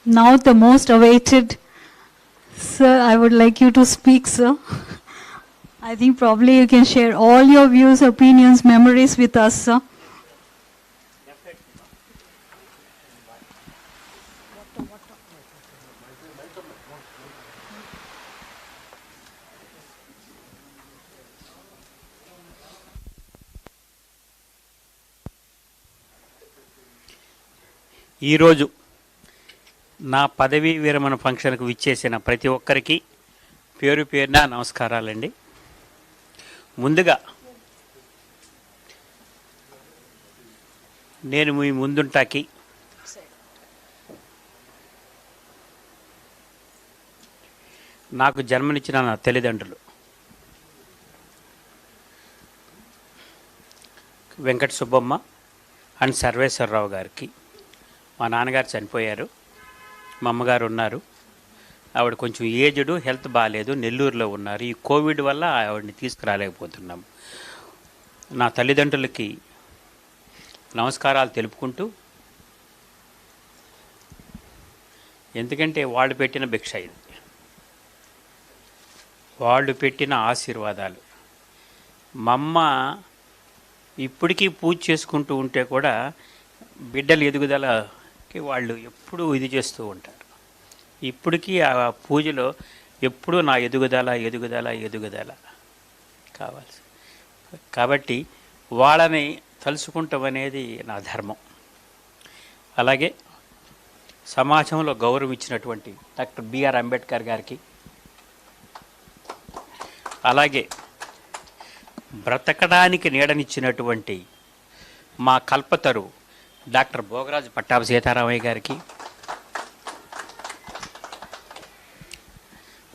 Now the most awaited, sir, I would like you to speak, sir. I think probably you can share all your views, opinions, memories with us, sir. ఈరోజు నా పదవీ విరమణ ఫంక్షన్కు విచ్చేసిన ప్రతి ఒక్కరికి పేరు పేరున నమస్కారాలండి. ముందుగా నేను మీ ముందుంటాకి నాకు జన్మనిచ్చిన నా తల్లిదండ్రులు వెంకట సుబ్బమ్మ అండ్ సర్వేశ్వరరావు గారికి, మా నాన్నగారు చనిపోయారు, మా అమ్మగారు ఉన్నారు. ఆవిడ కొంచెం ఏజ్డ్, హెల్త్ బాగాలేదు, నెల్లూరులో ఉన్నారు. ఈ కోవిడ్ వల్ల ఆవిడని తీసుకురాలేకపోతున్నాము. నా తల్లిదండ్రులకి నమస్కారాలు తెలుపుకుంటూ, ఎందుకంటే వాళ్ళు పెట్టిన భిక్ష ఇది, వాళ్ళు పెట్టిన ఆశీర్వాదాలు. మా అమ్మ ఇప్పటికీ పూజ చేసుకుంటూ ఉంటే కూడా బిడ్డల ఎదుగుదలకి వాళ్ళు ఎప్పుడూ ఇది చేస్తూ ఉంటారు. ఇప్పటికీ ఆ పూజలో ఎప్పుడూ నా ఎదుగుదల ఎదుగుదల ఎదుగుదల కావాల్సి, కాబట్టి వాళ్ళని తలుచుకుంటాం అనేది నా ధర్మం. అలాగే సమాజంలో గౌరవం ఇచ్చినటువంటి డాక్టర్ బిఆర్ అంబేద్కర్ గారికి, అలాగే బ్రతకడానికి నీడనిచ్చినటువంటి మా కల్పతరు డాక్టర్ భోగరాజు పట్టాభి సీతారామయ్య గారికి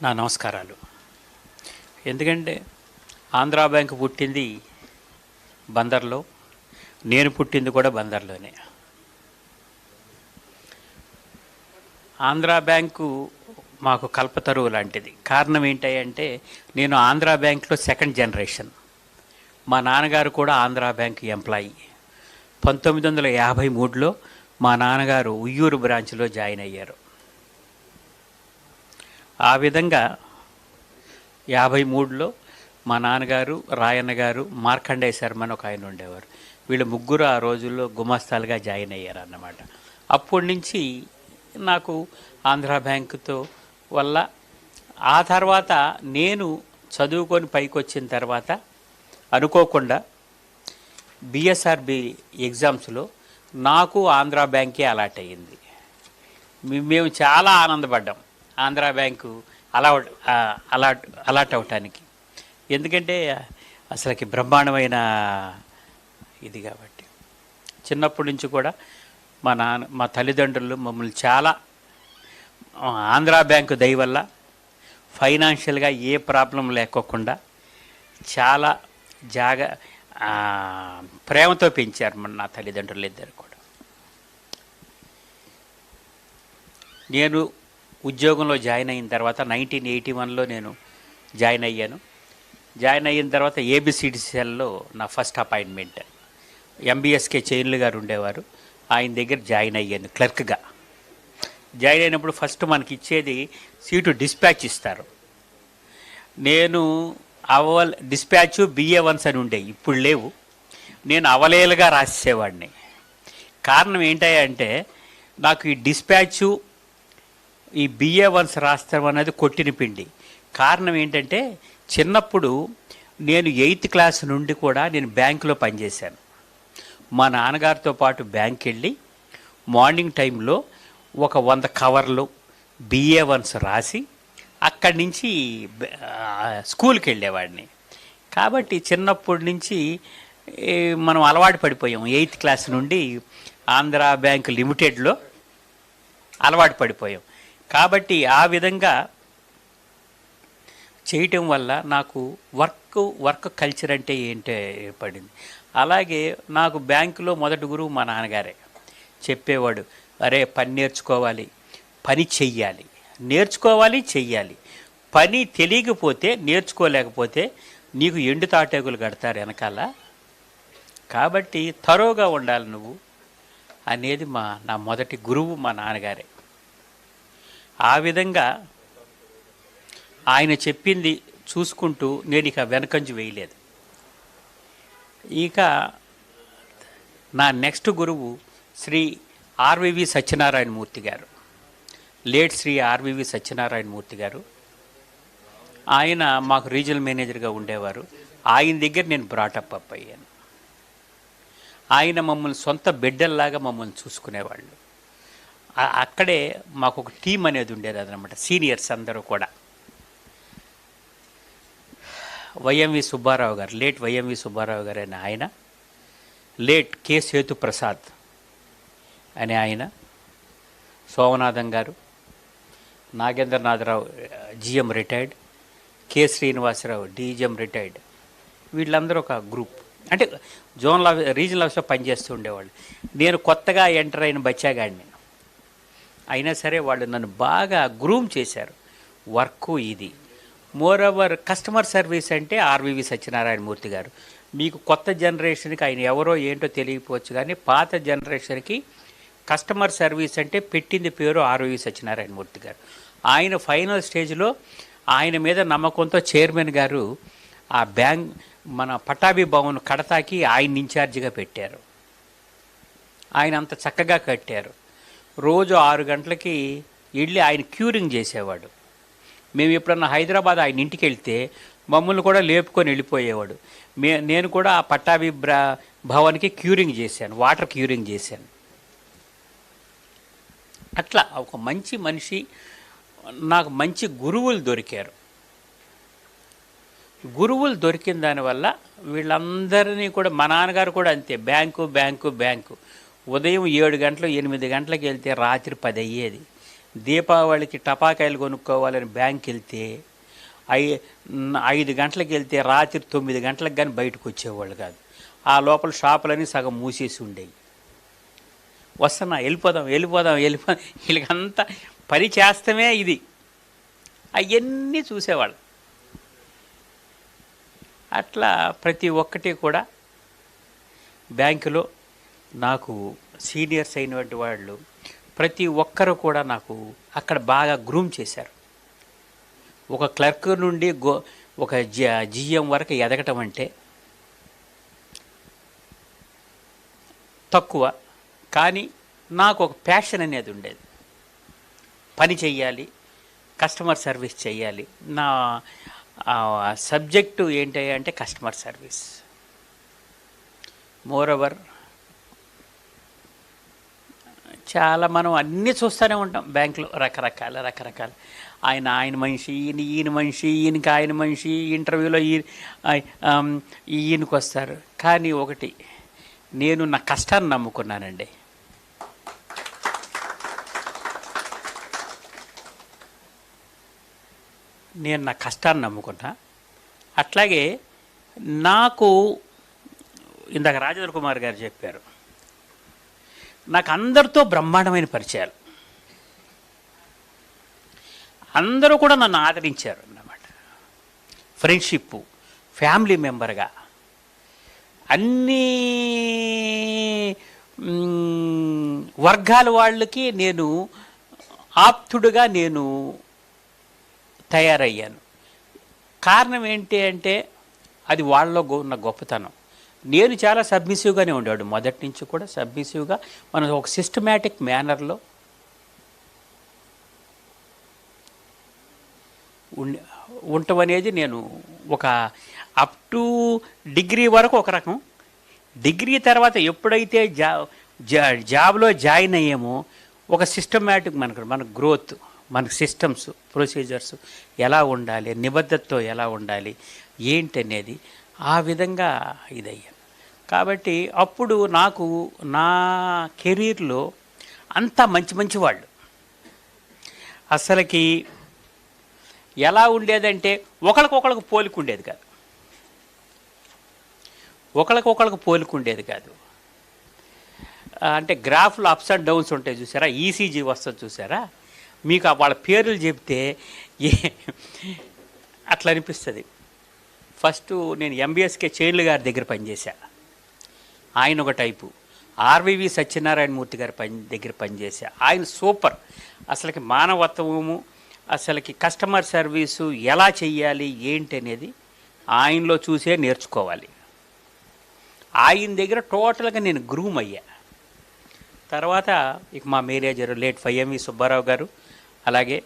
నా నమస్కారాలు. ఎందుకంటే ఆంధ్రా బ్యాంకు పుట్టింది బందర్లో, నేను పుట్టింది కూడా బందర్లోనే. ఆంధ్రా బ్యాంకు మాకు కల్పతరువు లాంటిది. కారణం ఏంటంటే నేను ఆంధ్రా బ్యాంకులో సెకండ్ జనరేషన్. మా నాన్నగారు కూడా ఆంధ్రా బ్యాంక్ ఎంప్లాయీ. 1953లో మా నాన్నగారు ఉయ్యూరు బ్రాంచ్లో జాయిన్ అయ్యారు. ఆ విధంగా 53లో మా నాన్నగారు, రాయన్న గారు, మార్కండేయ శర్మ అని ఒక ఆయన ఉండేవారు. వీళ్ళు ముగ్గురు ఆ రోజుల్లో గుమాస్తాలుగా జాయిన్ అయ్యారు అన్నమాట. అప్పటి నుంచి నాకు ఆంధ్రా బ్యాంకుతో వల్ల, ఆ తర్వాత నేను చదువుకొని పైకి వచ్చిన తర్వాత అనుకోకుండా బిఎస్ఆర్బి ఎగ్జామ్స్లో నాకు ఆంధ్రా బ్యాంకే అలాట్ అయ్యింది. మేము చాలా ఆనందపడ్డాం ఆంధ్రా బ్యాంకు అలాట్ అవటానికి. ఎందుకంటే అసలుకి బ్రహ్మాండమైన ఇది కాబట్టి. చిన్నప్పటి నుంచి కూడా మా తల్లిదండ్రులు మమ్మల్ని చాలా ఆంధ్రా బ్యాంకు దయ వల్ల ఫైనాన్షియల్గా ఏ ప్రాబ్లం లేకోకుండా చాలా ప్రేమతో పెంచారు నా తల్లిదండ్రులు ఇద్దరు కూడా. నేను ఉద్యోగంలో జాయిన్ అయిన తర్వాత 1981లో నేను జాయిన్ అయ్యాను. జాయిన్ అయిన తర్వాత ఏబిసిడిసిఎల్లో నా ఫస్ట్ అపాయింట్మెంట్. ఎంబీఎస్కే చైన్లు గారు ఉండేవారు, ఆయన దగ్గర జాయిన్ అయ్యాను క్లర్క్గా. జాయిన్ అయినప్పుడు ఫస్ట్ మనకి ఇచ్చేది సీటు డిస్పాచ్ ఇస్తారు. నేను డిస్పాచ్ BA1 అని ఉండేవి, ఇప్పుడు లేవు. నేను అవలేలుగా రాసేవాడిని. కారణం ఏంటంటే నాకు ఈ డిస్పాచు, ఈ BA1 రాస్తాం అనేది కొట్టిన పిండి. కారణం ఏంటంటే చిన్నప్పుడు నేను 8th క్లాస్ నుండి కూడా నేను బ్యాంకులో పనిచేశాను. మా నాన్నగారితో పాటు బ్యాంక్ వెళ్ళి మార్నింగ్ టైంలో ఒక 100 కవర్లు BA1 రాసి అక్కడి నుంచి స్కూల్కి వెళ్ళేవాడిని. కాబట్టి చిన్నప్పటి నుంచి మనం అలవాటు పడిపోయాం. 8th క్లాస్ నుండి ఆంధ్రా బ్యాంక్ లిమిటెడ్లో అలవాటు పడిపోయాం. కాబట్టి ఆ విధంగా చేయటం వల్ల నాకు వర్క్ కల్చర్ అంటే ఏంటో ఏర్పడింది. అలాగే నాకు బ్యాంకులో మొదటి గురువు మా నాన్నగారే చెప్పేవాడు, అరే పని నేర్చుకోవాలి, పని చెయ్యాలి, నేర్చుకోవాలి, చెయ్యాలి. పని తెలియకపోతే, నేర్చుకోలేకపోతే నీకు ఎండు తాటేకులు కడతారు వెనకాల. కాబట్టి తరోగా ఉండాలి నువ్వు అనేది నా మొదటి గురువు మా నాన్నగారే. ఆ విధంగా ఆయన చెప్పింది చూసుకుంటూ నేను ఇక వెనకంజు వేయలేదు. ఇక నా నెక్స్ట్ గురువు శ్రీ ఆర్వివి సత్యనారాయణమూర్తి గారు, లేట్ శ్రీ ఆర్వివి సత్యనారాయణమూర్తి గారు. ఆయన మాకు రీజనల్ మేనేజర్గా ఉండేవారు. ఆయన దగ్గర నేను బ్రాటప్ అప్ అయ్యాను. ఆయన మమ్మల్ని సొంత బిడ్డల్లాగా మమ్మల్ని చూసుకునేవాళ్ళు. అక్కడే మాకు ఒక టీం అనేది ఉండేది అదనమాట, సీనియర్స్ అందరూ కూడా. వైఎంవి సుబ్బారావు గారు, లేట్ వైఎంవి సుబ్బారావు గారు అనే ఆయన, లేట్ కె సేతు ప్రసాద్ అనే ఆయన, Somanatham garu, Nagendranatharao GM retired, K Srinivasarao DGM retired. వీళ్ళందరూ ఒక గ్రూప్, అంటే జోనల్ రీజనల్ ఆఫీస్లో పనిచేస్తూ ఉండేవాళ్ళు. నేను కొత్తగా ఎంటర్ అయిన బచ్చాగాడిని. అయినా సరే వాళ్ళు నన్ను బాగా గ్రూమ్ చేశారు. వర్క్ ఇది. మోర్ ఓవర్ కస్టమర్ సర్వీస్ అంటే ఆర్వివి సత్యనారాయణమూర్తి గారు. మీకు కొత్త జనరేషన్కి ఆయన ఎవరో ఏంటో తెలియకపోవచ్చు, కానీ పాత జనరేషన్కి కస్టమర్ సర్వీస్ అంటే పెట్టింది పేరు ఆర్వివి సత్యనారాయణమూర్తి గారు. ఆయన ఫైనల్ స్టేజ్లో ఆయన మీద నమ్మకంతో చైర్మన్ గారు ఆ బ్యాంక్ మన పటాభి భవన్ కడతాకి ఆయన ఇన్ఛార్జిగా పెట్టారు. ఆయన అంత చక్కగా కట్టారు. రోజు 6 గంటలకి వెళ్ళి ఆయన క్యూరింగ్ చేసేవాడు. మేము ఎప్పుడన్నా హైదరాబాద్ ఆయన ఇంటికి వెళ్తే మమ్మల్ని కూడా లేపుకొని వెళ్ళిపోయేవాడు. నేను కూడా ఆ పట్టాభి భవన్కి క్యూరింగ్ చేశాను, వాటర్ క్యూరింగ్ చేశాను. అట్లా ఒక మంచి మనిషి, నాకు మంచి గురువులు దొరికారు. గురువులు దొరికిన దానివల్ల వీళ్ళందరినీ కూడా, మా నాన్నగారు కూడా అంతే, బ్యాంకు బ్యాంకు బ్యాంకు. ఉదయం 7 గంటలు 8 గంటలకు వెళ్తే రాత్రి 10 అయ్యేది. దీపావళికి టపాకాయలు కొనుక్కోవాలని బ్యాంక్ వెళ్తే 5 గంటలకు వెళ్తే రాత్రి 9 గంటలకు కానీ బయటకు వచ్చేవాళ్ళు కాదు. ఆ లోపల షాపులన్నీ సగం మూసేసి ఉండేవి. వస్తున్నా, వెళ్ళిపోదాం వీళ్ళకంతా పని చేస్తమే ఇది, అవన్నీ చూసేవాళ్ళు. అట్లా ప్రతి ఒక్కటి కూడా బ్యాంకులో నాకు సీనియర్స్ అయినటువంటి వాళ్ళు ప్రతి ఒక్కరు కూడా నాకు అక్కడ బాగా గ్రూమ్ చేశారు. ఒక క్లర్క్ నుండి ఒక జిఎం వరకు ఎదగటం అంటే తక్కువ, కానీ నాకు ఒక ప్యాషన్ అనేది ఉండేది. పని చెయ్యాలి, కస్టమర్ సర్వీస్ చెయ్యాలి. నా సబ్జెక్టు ఏంటి అంటే కస్టమర్ సర్వీస్. మోరోవర్ చాలా మనం అన్నీ చూస్తూనే ఉంటాం బ్యాంకులో, రకరకాల ఆయన మనిషి, ఈయన మనిషి, ఈయనకి ఆయన మనిషి, ఇంటర్వ్యూలో ఈయనకి వస్తారు. కానీ ఒకటి, నేను నా కష్టాన్ని నమ్ముకున్నానండి. నేను నా కష్టాన్ని నమ్ముకున్నా. అట్లాగే నాకు ఇందాక రాజేంద్ర కుమార్ గారు చెప్పారు, నాకు అందరితో బ్రహ్మాండమైన పరిచయాలు. అందరూ కూడా నన్ను ఆదరించారు అన్నమాట. ఫ్రెండ్షిప్, ఫ్యామిలీ మెంబర్గా అన్ని వర్గాల వాళ్ళకి నేను ఆప్తుడుగా నేను తయారయ్యాను. కారణం ఏంటి అంటే అది వాళ్ళలో ఉన్న గొప్పతనం. నేను చాలా సబ్మిసివ్గానే ఉండేవాడు, మొదటి నుంచి కూడా సబ్మిసివ్గా. మనం ఒక సిస్టమేటిక్ మేనర్లో ఉండటం అనేది, నేను ఒక అప్ టు డిగ్రీ వరకు ఒక రకం, డిగ్రీ తర్వాత ఎప్పుడైతే జాబ్లో జాయిన్ అయ్యామో ఒక సిస్టమేటిక్ మన గ్రోత్, మనకు సిస్టమ్స్, ప్రొసీజర్స్ ఎలా ఉండాలి, నిబద్ధతతో ఎలా ఉండాలి ఏంటనేది ఆ విధంగా ఇదయ్యాను. కాబట్టి అప్పుడు నాకు నా కెరీర్లో అంతా మంచి వాళ్ళు. అసలుకి ఎలా ఉండేదంటే ఒకళ్ళకొకళ్ళకు పోలికుండేది కాదు, అంటే గ్రాఫ్లో అప్స్ అండ్ డౌన్స్ ఉంటాయి చూసారా, ఈసీజీ వస్తుంది చూసారా, మీకు వాళ్ళ పేర్లు చెప్తే అట్లా అనిపిస్తుంది. ఫస్ట్ నేను ఎంబీఎస్కే చైర్లు గారి దగ్గర పనిచేశా, ఆయన ఒక టైపు. ఆర్వివి సత్యనారాయణ మూర్తి గారి దగ్గర పనిచేసా. ఆయన సూపర్. అసలుకి మానవత్వము, అసలుకి కస్టమర్ సర్వీసు ఎలా చెయ్యాలి ఏంటి అనేది ఆయనలో చూసే నేర్చుకోవాలి. ఆయన దగ్గర టోటల్గా నేను గ్రూమ్ అయ్యా. తర్వాత ఇక మా మేనేజర్ లేట్ ఫైఎంవి సుబ్బారావు గారు, అలాగే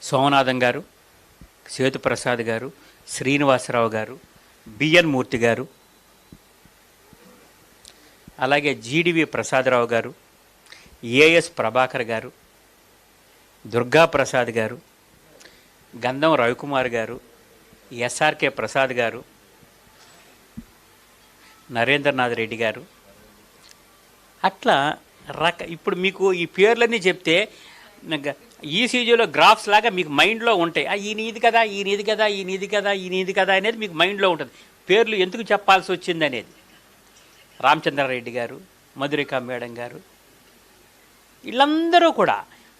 సోమనాథం గారు, సేతుప్రసాద్ గారు, శ్రీనివాసరావు గారు, బిఎన్ మూర్తి గారు, అలాగే జీడివి ప్రసాదరావు గారు, ఏఎస్ ప్రభాకర్ గారు, దుర్గా ప్రసాద్ గారు, గంధం రవికుమార్ గారు, ఎస్ఆర్కే ప్రసాద్ గారు, నరేంద్రనాథ్ రెడ్డి గారు. అట్లా ఇప్పుడు మీకు ఈ పేర్లన్నీ చెప్తే ఈసీజీలో గ్రాఫ్స్ లాగా మీకు మైండ్లో ఉంటాయి. ఈయన ఇది కదా, ఈయన ఇది కదా, ఈయన ఇది కదా, ఈయన ఇది కదా అనేది మీకు మైండ్లో ఉంటుంది. పేర్లు ఎందుకు చెప్పాల్సి వచ్చింది అనేది. రామచంద్రారెడ్డి గారు, మధురిక మేడం గారు,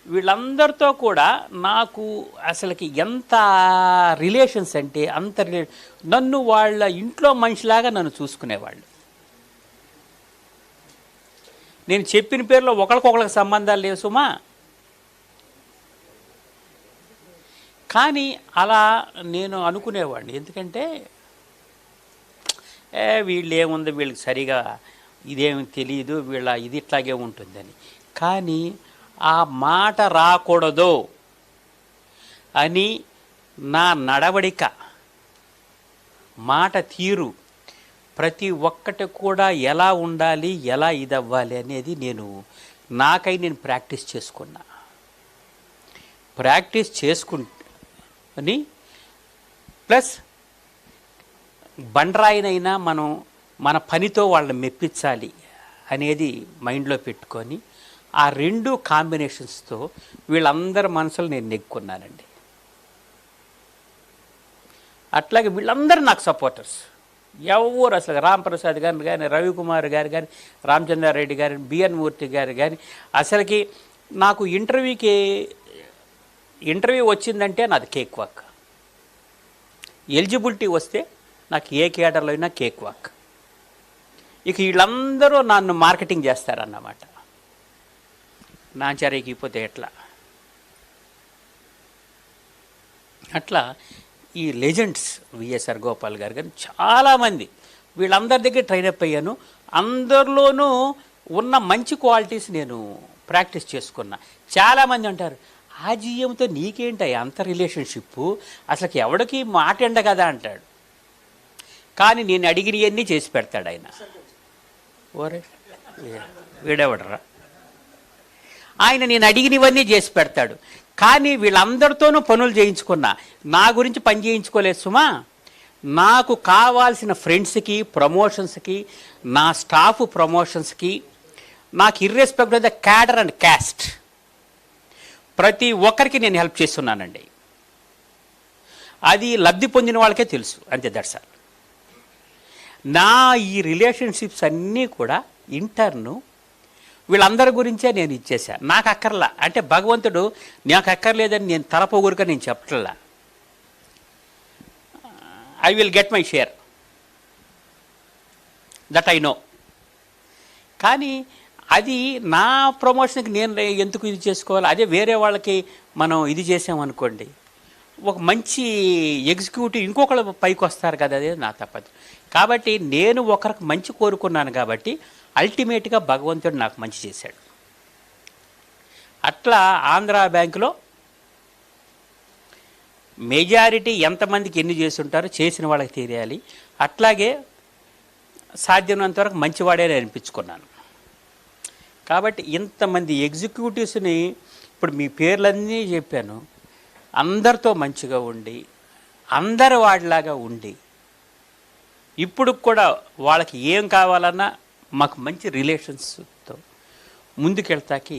వీళ్ళందరితో కూడా నాకు అసలుకి ఎంత రిలేషన్స్ అంటే అంత నన్ను వాళ్ళ ఇంట్లో మనిషిలాగా నన్ను చూసుకునేవాళ్ళు. నేను చెప్పిన పేర్లో ఒకరికొకరికి సంబంధాలు లేవు సుమా, కానీ అలా నేను అనుకునేవాడిని. ఎందుకంటే వీళ్ళు ఏముంది, వీళ్ళకి సరిగా ఇదేమి తెలియదు, వీళ్ళ ఇది ఇట్లాగే ఉంటుందని. కానీ ఆ మాట రాకూడదు అని నా నడవడిక, మాట తీరు, ప్రతి ఒక్కటి కూడా ఎలా ఉండాలి, ఎలా ఇదవ్వాలి అనేది నాకై నేను ప్రాక్టీస్ చేసుకుని ప్లస్ బండరాయినైనా మనం మన పనితో వాళ్ళని మెప్పించాలి అనేది మైండ్లో పెట్టుకొని ఆ రెండు కాంబినేషన్స్తో వీళ్ళందరి మనసులు నేను నెగ్గుకున్నానండి. అట్లాగే వీళ్ళందరూ నాకు సపోర్టర్స్. ఎవరు అసలు రాంప్రసాద్ గారు కానీ, రవికుమార్ గారు కానీ, రామచంద్రారెడ్డి గారు, బిఎన్ మూర్తి గారు కానీ, అసలుకి నాకు ఇంటర్వ్యూ వచ్చిందంటే నాది కేక్ వాక్. ఎలిజిబిలిటీ వస్తే నాకు ఏ కేడర్లో అయినా కేక్ వాక్. ఇక వీళ్ళందరూ నన్ను మార్కెటింగ్ చేస్తారన్నమాట. నాంచారికి పోతే ఎట్లా అట్లా ఈ లెజెండ్స్ విఎస్ఆర్ గోపాల్ గారు కానీ చాలామంది వీళ్ళందరి దగ్గర ట్రైనప్ అయ్యాను. అందరిలోనూ ఉన్న మంచి క్వాలిటీస్ నేను ప్రాక్టీస్ చేసుకున్నా. చాలామంది అంటారు, ఆ జీఎంతో నీకేంటి అంత రిలేషన్షిప్, అసలుకి ఎవడికి మాట ఎండ కదా అంటాడు. కానీ నేను అడిగినవన్నీ చేసి పెడతాడు ఆయన. ఓరే వీడెవడరా, ఆయన నేను అడిగినవన్నీ చేసి పెడతాడు. కానీ వీళ్ళందరితోనూ పనులు చేయించుకున్నా, నా గురించి పని చేయించుకోలేదు సుమా. నాకు కావాల్సిన ఫ్రెండ్స్కి ప్రమోషన్స్కి, నా స్టాఫ్ ప్రమోషన్స్కి, నాకు irrespective of the cadre and caste ప్రతి ఒక్కరికి నేను హెల్ప్ చేస్తున్నానండి. అది లబ్ధి పొందిన వాళ్ళకే తెలుసు, అంతే. That's all. నా ఈ రిలేషన్షిప్స్ అన్నీ కూడా ఇంటర్ను వీళ్ళందరి గురించే నేను ఇచ్చేసా. నాకు అక్కర్లా అంటే భగవంతుడు నాకు అక్కర్లేదని నేను తలపోగురుక నేను చెప్పట్లా. I will get my share, that I know. కానీ అది నా ప్రమోషన్కి నేను ఎందుకు ఇది చేసుకోవాలి? అదే వేరే వాళ్ళకి మనం ఇది చేసామనుకోండి, ఒక మంచి ఎగ్జిక్యూటివ్ ఇంకొకళ్ళు పైకి వస్తారు కదా, అదే నా తప్పదు. కాబట్టి నేను ఒకరికి మంచి కోరుకున్నాను కాబట్టి అల్టిమేట్గా భగవంతుడు నాకు మంచి చేశాడు. అట్లా ఆంధ్రా బ్యాంకులో మెజారిటీ ఎంతమందికి ఎన్ని చేస్తుంటారో చేసిన వాళ్ళకి తెలియాలి. అట్లాగే సాధ్యమైనంత వరకు మంచివాడే అనిపించుకున్నాను. కాబట్టి ఇంతమంది ఎగ్జిక్యూటివ్స్ని ఇప్పుడు మీ పేర్లన్నీ చెప్పాను. అందరితో మంచిగా ఉండి, అందరి వాడిలాగా ఉండి, ఇప్పుడు కూడా వాళ్ళకి ఏం కావాలన్నా మాకు మంచి రిలేషన్స్తో ముందుకెళ్తాకి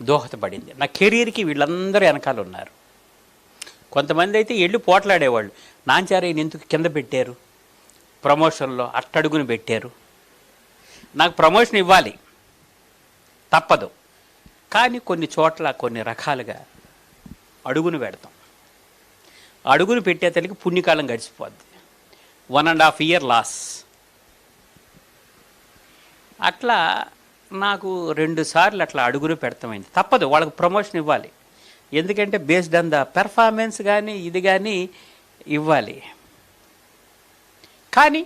దోహదపడింది. నా కెరీర్కి వీళ్ళందరూ వెనకాల ఉన్నారు. కొంతమంది అయితే వెళ్ళి పోట్లాడేవాళ్ళు, నాంచారయ్యని ఎందుకు కింద పెట్టారు, ప్రమోషన్లో అట్టడుగుని పెట్టారు. నాకు ప్రమోషన్ ఇవ్వాలి, తప్పదు. కానీ కొన్ని చోట్ల కొన్ని రకాలుగా అడుగును పెడతాం. అడుగును పెట్టే తల్లికి పుణ్యకాలం గడిచిపోద్ది. 1.5 year లాస్. అట్లా నాకు 2 సార్లు అట్లా అడుగులు పెడతామైంది. తప్పదు, వాళ్ళకి ప్రమోషన్ ఇవ్వాలి. ఎందుకంటే బేస్డ్ ఆన్ ద పెర్ఫార్మెన్స్ కానీ ఇది కానీ ఇవ్వాలి. కానీ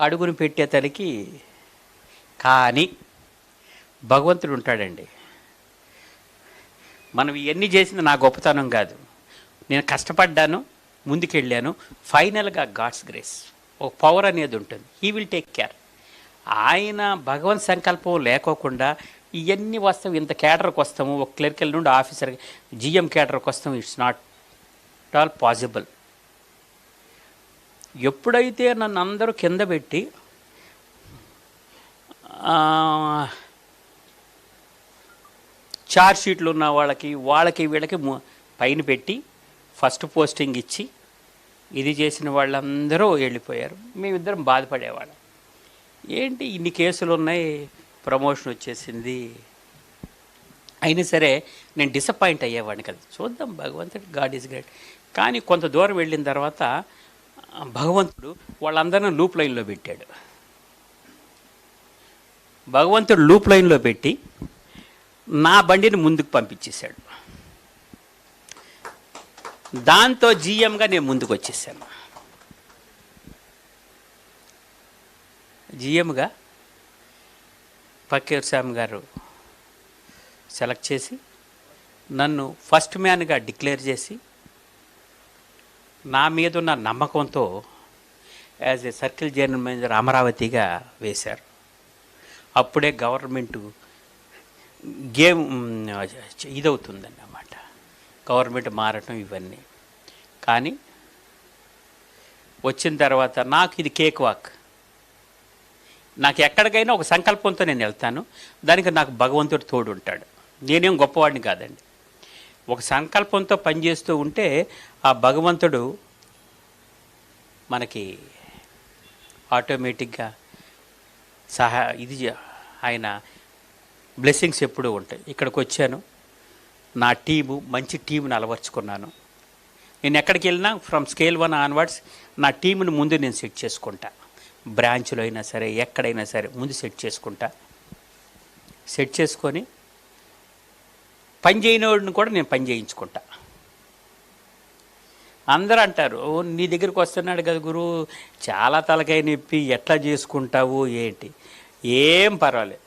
అడుగుని పెట్టే తలకి కానీ భగవంతుడు ఉంటాడండి. మనం ఇవన్నీ చేసింది నా గొప్పతనం కాదు, నేను కష్టపడ్డాను, ముందుకెళ్ళాను. ఫైనల్గా గాడ్స్ గ్రేస్, ఒక పవర్ అనేది ఉంటుంది. He will take care. ఆయన భగవంత్ సంకల్పం లేకోకుండా ఇవన్నీ వస్తాం, ఇంత కేటర్కి వస్తాము, ఒక క్లర్కల్ నుండి ఆఫీసర్ జిఎం కేటర్కి వస్తాము. It's not all possible. ఎప్పుడైతే నన్ను అందరూ కింద పెట్టి చార్జ్ షీట్లు ఉన్న వాళ్ళకి వీళ్ళకి పైన పెట్టి ఫస్ట్ పోస్టింగ్ ఇచ్చి ఇది చేసిన వాళ్ళందరూ వెళ్ళిపోయారు. మేమిద్దరం బాధపడేవాళ్ళం, ఏంటి ఇన్ని కేసులు ఉన్నాయి, ప్రమోషన్ వచ్చేసింది. అయినా సరే నేను డిసప్పాయింట్ అయ్యేవాడిని కదా. చూద్దాం, భగవంతుడు, గాడ్ ఈజ్ గ్రేట్. కానీ కొంత దూరం వెళ్ళిన తర్వాత భగవంతుడు వాళ్ళందరినీ లూప్ లైన్లో పెట్టాడు. భగవంతుడు లూప్ లైన్లో పెట్టి నా బండిని ముందుకు పంపించేశాడు. దాంతో జీఎంగా నేను ముందుకు వచ్చేసాను. జీఎంగా ఫకీర్ శ్యామ్ గారు సెలెక్ట్ చేసి నన్ను ఫస్ట్ మ్యాన్గా డిక్లేర్ చేసి నా మీద ఉన్న నమ్మకంతో as a circle general manager అమరావతిగా వేశారు. అప్పుడే గవర్నమెంటు గేమ్ ఇదవుతుందండి అన్నమాట, గవర్నమెంట్ మారటం ఇవన్నీ. కానీ వచ్చిన తర్వాత నాకు ఇది కేక్ వాక్. నాకు ఎక్కడికైనా ఒక సంకల్పంతో నేను వెళ్తాను, దానికి నాకు భగవంతుడు తోడు ఉంటాడు. నేనేం గొప్పవాడిని కాదండి. ఒక సంకల్పంతో పనిచేస్తూ ఉంటే ఆ భగవంతుడు మనకి ఆటోమేటిక్గా ఆయన బ్లెస్సింగ్స్ ఎప్పుడూ ఉంటాయి. ఇక్కడికి వచ్చాను, నా మంచి టీముని అలవర్చుకున్నాను. నేను ఎక్కడికి వెళ్ళినా ఫ్రమ్ స్కేల్ 1 ఆన్వర్డ్స్ నా టీంని ముందు నేను సెట్ చేసుకుంటా. బ్రాంచ్లో అయినా సరే, ఎక్కడైనా సరే ముందు సెట్ చేసుకుంటా. సెట్ చేసుకొని పని చేయని వాడిని కూడా నేను పని చేయించుకుంటా. అందరూ అంటారు, నీ దగ్గరికి వస్తున్నాడు కదా గురు, చాలా తలకాయ నొప్పి, ఎట్లా చేసుకుంటావు ఏంటి? ఏం పర్వాలేదు.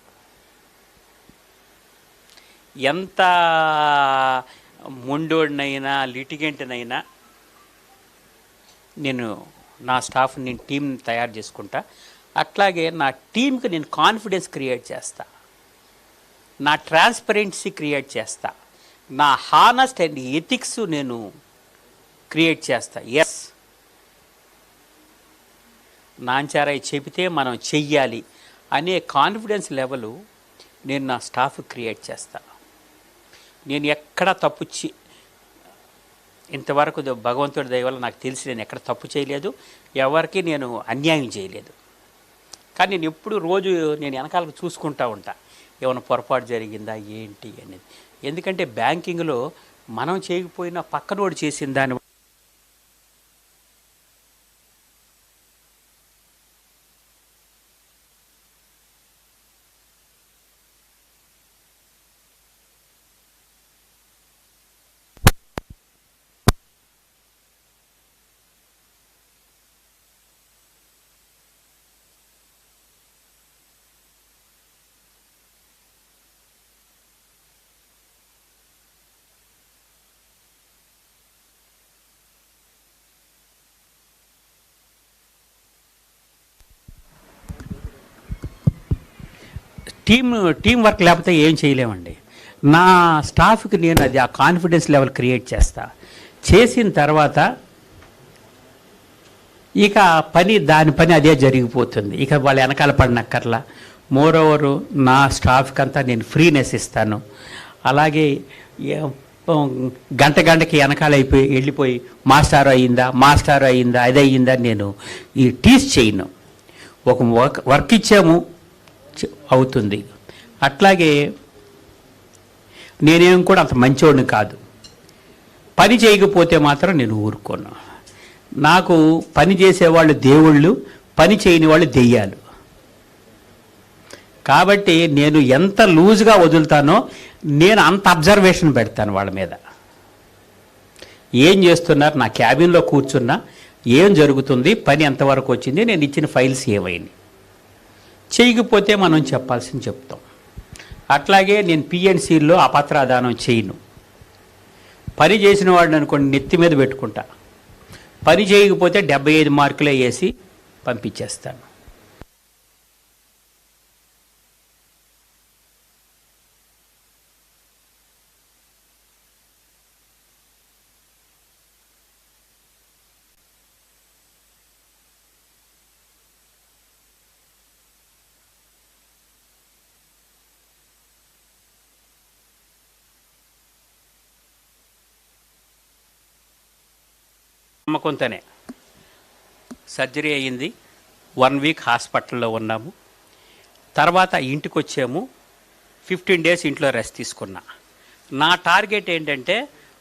ఎంత మొండోడినైనా లిటిగెంట్నైనా నేను నా స్టాఫ్, నేను టీంని తయారు చేసుకుంటా. అట్లాగే నా టీంకి నేను కాన్ఫిడెన్స్ క్రియేట్ చేస్తా, నా ట్రాన్స్పరెన్సీ క్రియేట్ చేస్తా, నా హానెస్ట్ అండ్ ఎథిక్స్ నేను క్రియేట్ చేస్తా. ఎస్, నాంచారాయి చెబితే మనం చెయ్యాలి అనే కాన్ఫిడెన్స్ లెవెల్ నేను నా స్టాఫ్ క్రియేట్ చేస్తా. నేను ఎక్కడ ఇంతవరకు భగవంతుడి దయ వల్ల నాకు తెలిసి నేను ఎక్కడ తప్పు చేయలేదు, ఎవరికి నేను అన్యాయం చేయలేదు. కానీ నేను ఎప్పుడు రోజు నేను వెనకాలకు చూసుకుంటూ ఉంటా, ఏమైనా పొరపాటు జరిగిందా ఏంటి అనేది. ఎందుకంటే బ్యాంకింగ్లో మనం చేయకపోయినా పక్కనోడు చేసిన దాని టీం వర్క్ లేకపోతే ఏం చేయలేమండి. నా స్టాఫ్కి నేను అది ఆ కాన్ఫిడెన్స్ లెవెల్ క్రియేట్ చేస్తా. చేసిన తర్వాత ఇక దాని పని అదే జరిగిపోతుంది. ఇక వాళ్ళు వెనకాల పడినక్కర్లా. మోరోవరు నా స్టాఫ్కి అంతా నేను ఫ్రీనెస్ ఇస్తాను. అలాగే గంటకి వెనకాల వెళ్ళిపోయి మాస్టర్ అయ్యిందా అది అయ్యిందా నేను ఈ టీస్ చేయను. ఒక వర్క్ ఇచ్చాము, అవుతుంది. అట్లాగే నేనేం కూడా అంత మంచివాడిని కాదు, పని చేయకపోతే మాత్రం నేను ఊరుకోను. నాకు పని చేసేవాళ్ళు దేవుళ్ళు, పని చేయని వాళ్ళు దెయ్యాలు. కాబట్టి నేను ఎంత లూజ్గా వదులుతానో నేను అంత అబ్జర్వేషన్ పెడతాను వాళ్ళ మీద. ఏం చేస్తున్నారు, నా క్యాబిన్లో కూర్చున్నా ఏం జరుగుతుంది, పని ఎంతవరకు వచ్చింది, నేను ఇచ్చిన ఫైల్స్ ఏమైంది, చేయకపోతే మనం చెప్పాల్సింది చెప్తాం. అట్లాగే నేను పిఎన్సీల్లో అపత్రాదానం చేయను. పని చేసిన వాడిని అనుకోండి నెత్తి మీద పెట్టుకుంటా, పని చేయకపోతే 75 మార్కులే వేసి పంపించేస్తాను. నమ్మకంతోనే సర్జరీ అయ్యింది. 1 వీక్ హాస్పిటల్లో ఉన్నాము. తర్వాత ఇంటికి వచ్చాము. 15 డేస్ ఇంట్లో రెస్ట్ తీసుకున్నా. నా టార్గెట్ ఏంటంటే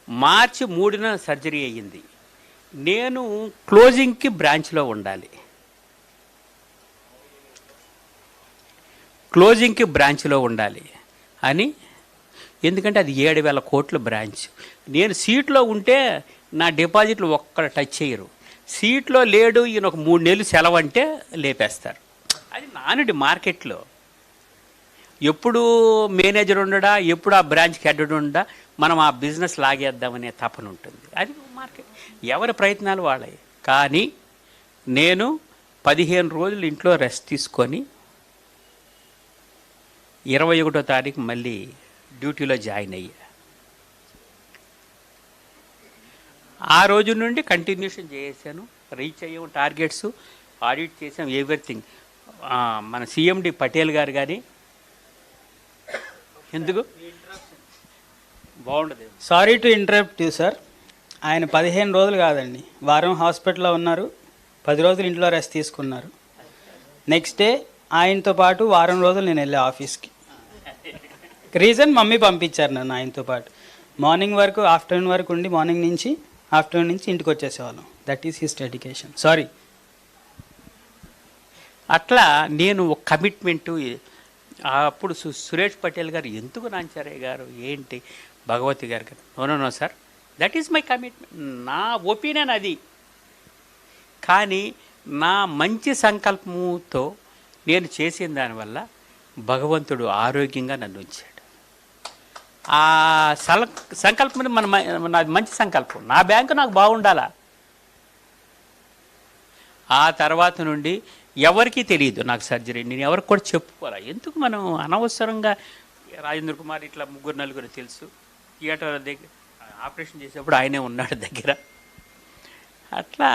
మార్చి 3న సర్జరీ అయ్యింది. నేను క్లోజింగ్కి బ్రాంచ్లో ఉండాలి. క్లోజింగ్కి బ్రాంచ్లో ఉండాలి అని, ఎందుకంటే అది 7,000 కోట్ల బ్రాంచ్. నేను సీట్లో ఉంటే నా డిపాజిట్లు ఒక్కరు టచ్ చేయరు. సీట్లో లేడు, ఈయన ఒక 3 నెలలు సెలవు అంటే లేపేస్తారు. అది నానుడి మార్కెట్లో. ఎప్పుడు మేనేజర్ ఉండడా, ఎప్పుడు ఆ బ్రాంచ్కి హెడ్ ఉండడా, మనం ఆ బిజినెస్ లాగేద్దామనే తపన ఉంటుంది. అది మార్కెట్, ఎవరి ప్రయత్నాలు వాళ్ళవి. కానీ నేను 15 రోజులు ఇంట్లో రెస్ట్ తీసుకొని 21వ తారీఖు మళ్ళీ డ్యూటీలో జాయిన్ అయ్యా. ఆ రోజు నుండి కంటిన్యూషన్ చేసాను. రీచ్ అయ్యాము టార్గెట్స్, ఆడిట్ చేసాం, ఎవ్రీథింగ్. మన సిఎండి పటేల్ గారు కానీ ఎందుకు బాగుండదు. Sorry to interrupt you sir. ఆయన 15 రోజులు కాదండి, వారం హాస్పిటల్లో ఉన్నారు, 10 రోజులు ఇంట్లో రెస్ట్ తీసుకున్నారు. నెక్స్ట్ డే ఆయనతో పాటు వారం రోజులు నేను వెళ్ళా ఆఫీస్కి. రీజన్ మమ్మీ పంపించారు నన్ను ఆయనతో పాటు. మార్నింగ్ వరకు ఆఫ్టర్నూన్ వరకు ఉండి మార్నింగ్ నుంచి ఆఫ్టర్నూన్ నుంచి ఇంటికి వచ్చేసేవాళ్ళం. That is his dedication. Sorry. అట్లా నేను ఒక కమిట్మెంటు. అప్పుడు సురేష్ పటేల్ గారు ఎందుకు నాంచారయ్య గారు ఏంటి భగవతి గారు no sir, that is my commitment. నా ఒపీనియన్ అది. కానీ నా మంచి సంకల్పముతో నేను చేసిన దానివల్ల భగవంతుడు ఆరోగ్యంగా నన్ను ఉంచాడు. ఆ సంకల్పం నాది మంచి సంకల్పం. నా బ్యాంకు నాకు బాగుండాలా. ఆ తర్వాత నుండి ఎవరికీ తెలియదు నాకు సర్జరీ. నేను ఎవరికి కూడా చెప్పుకోవాలి. ఎందుకు మనం అనవసరంగా, రాజేంద్ర కుమార్ ఇట్లా 3-4 తెలుసు, థియేటర్ దగ్గర ఆపరేషన్ చేసేప్పుడు ఆయనే ఉన్నాడు దగ్గర. అట్లా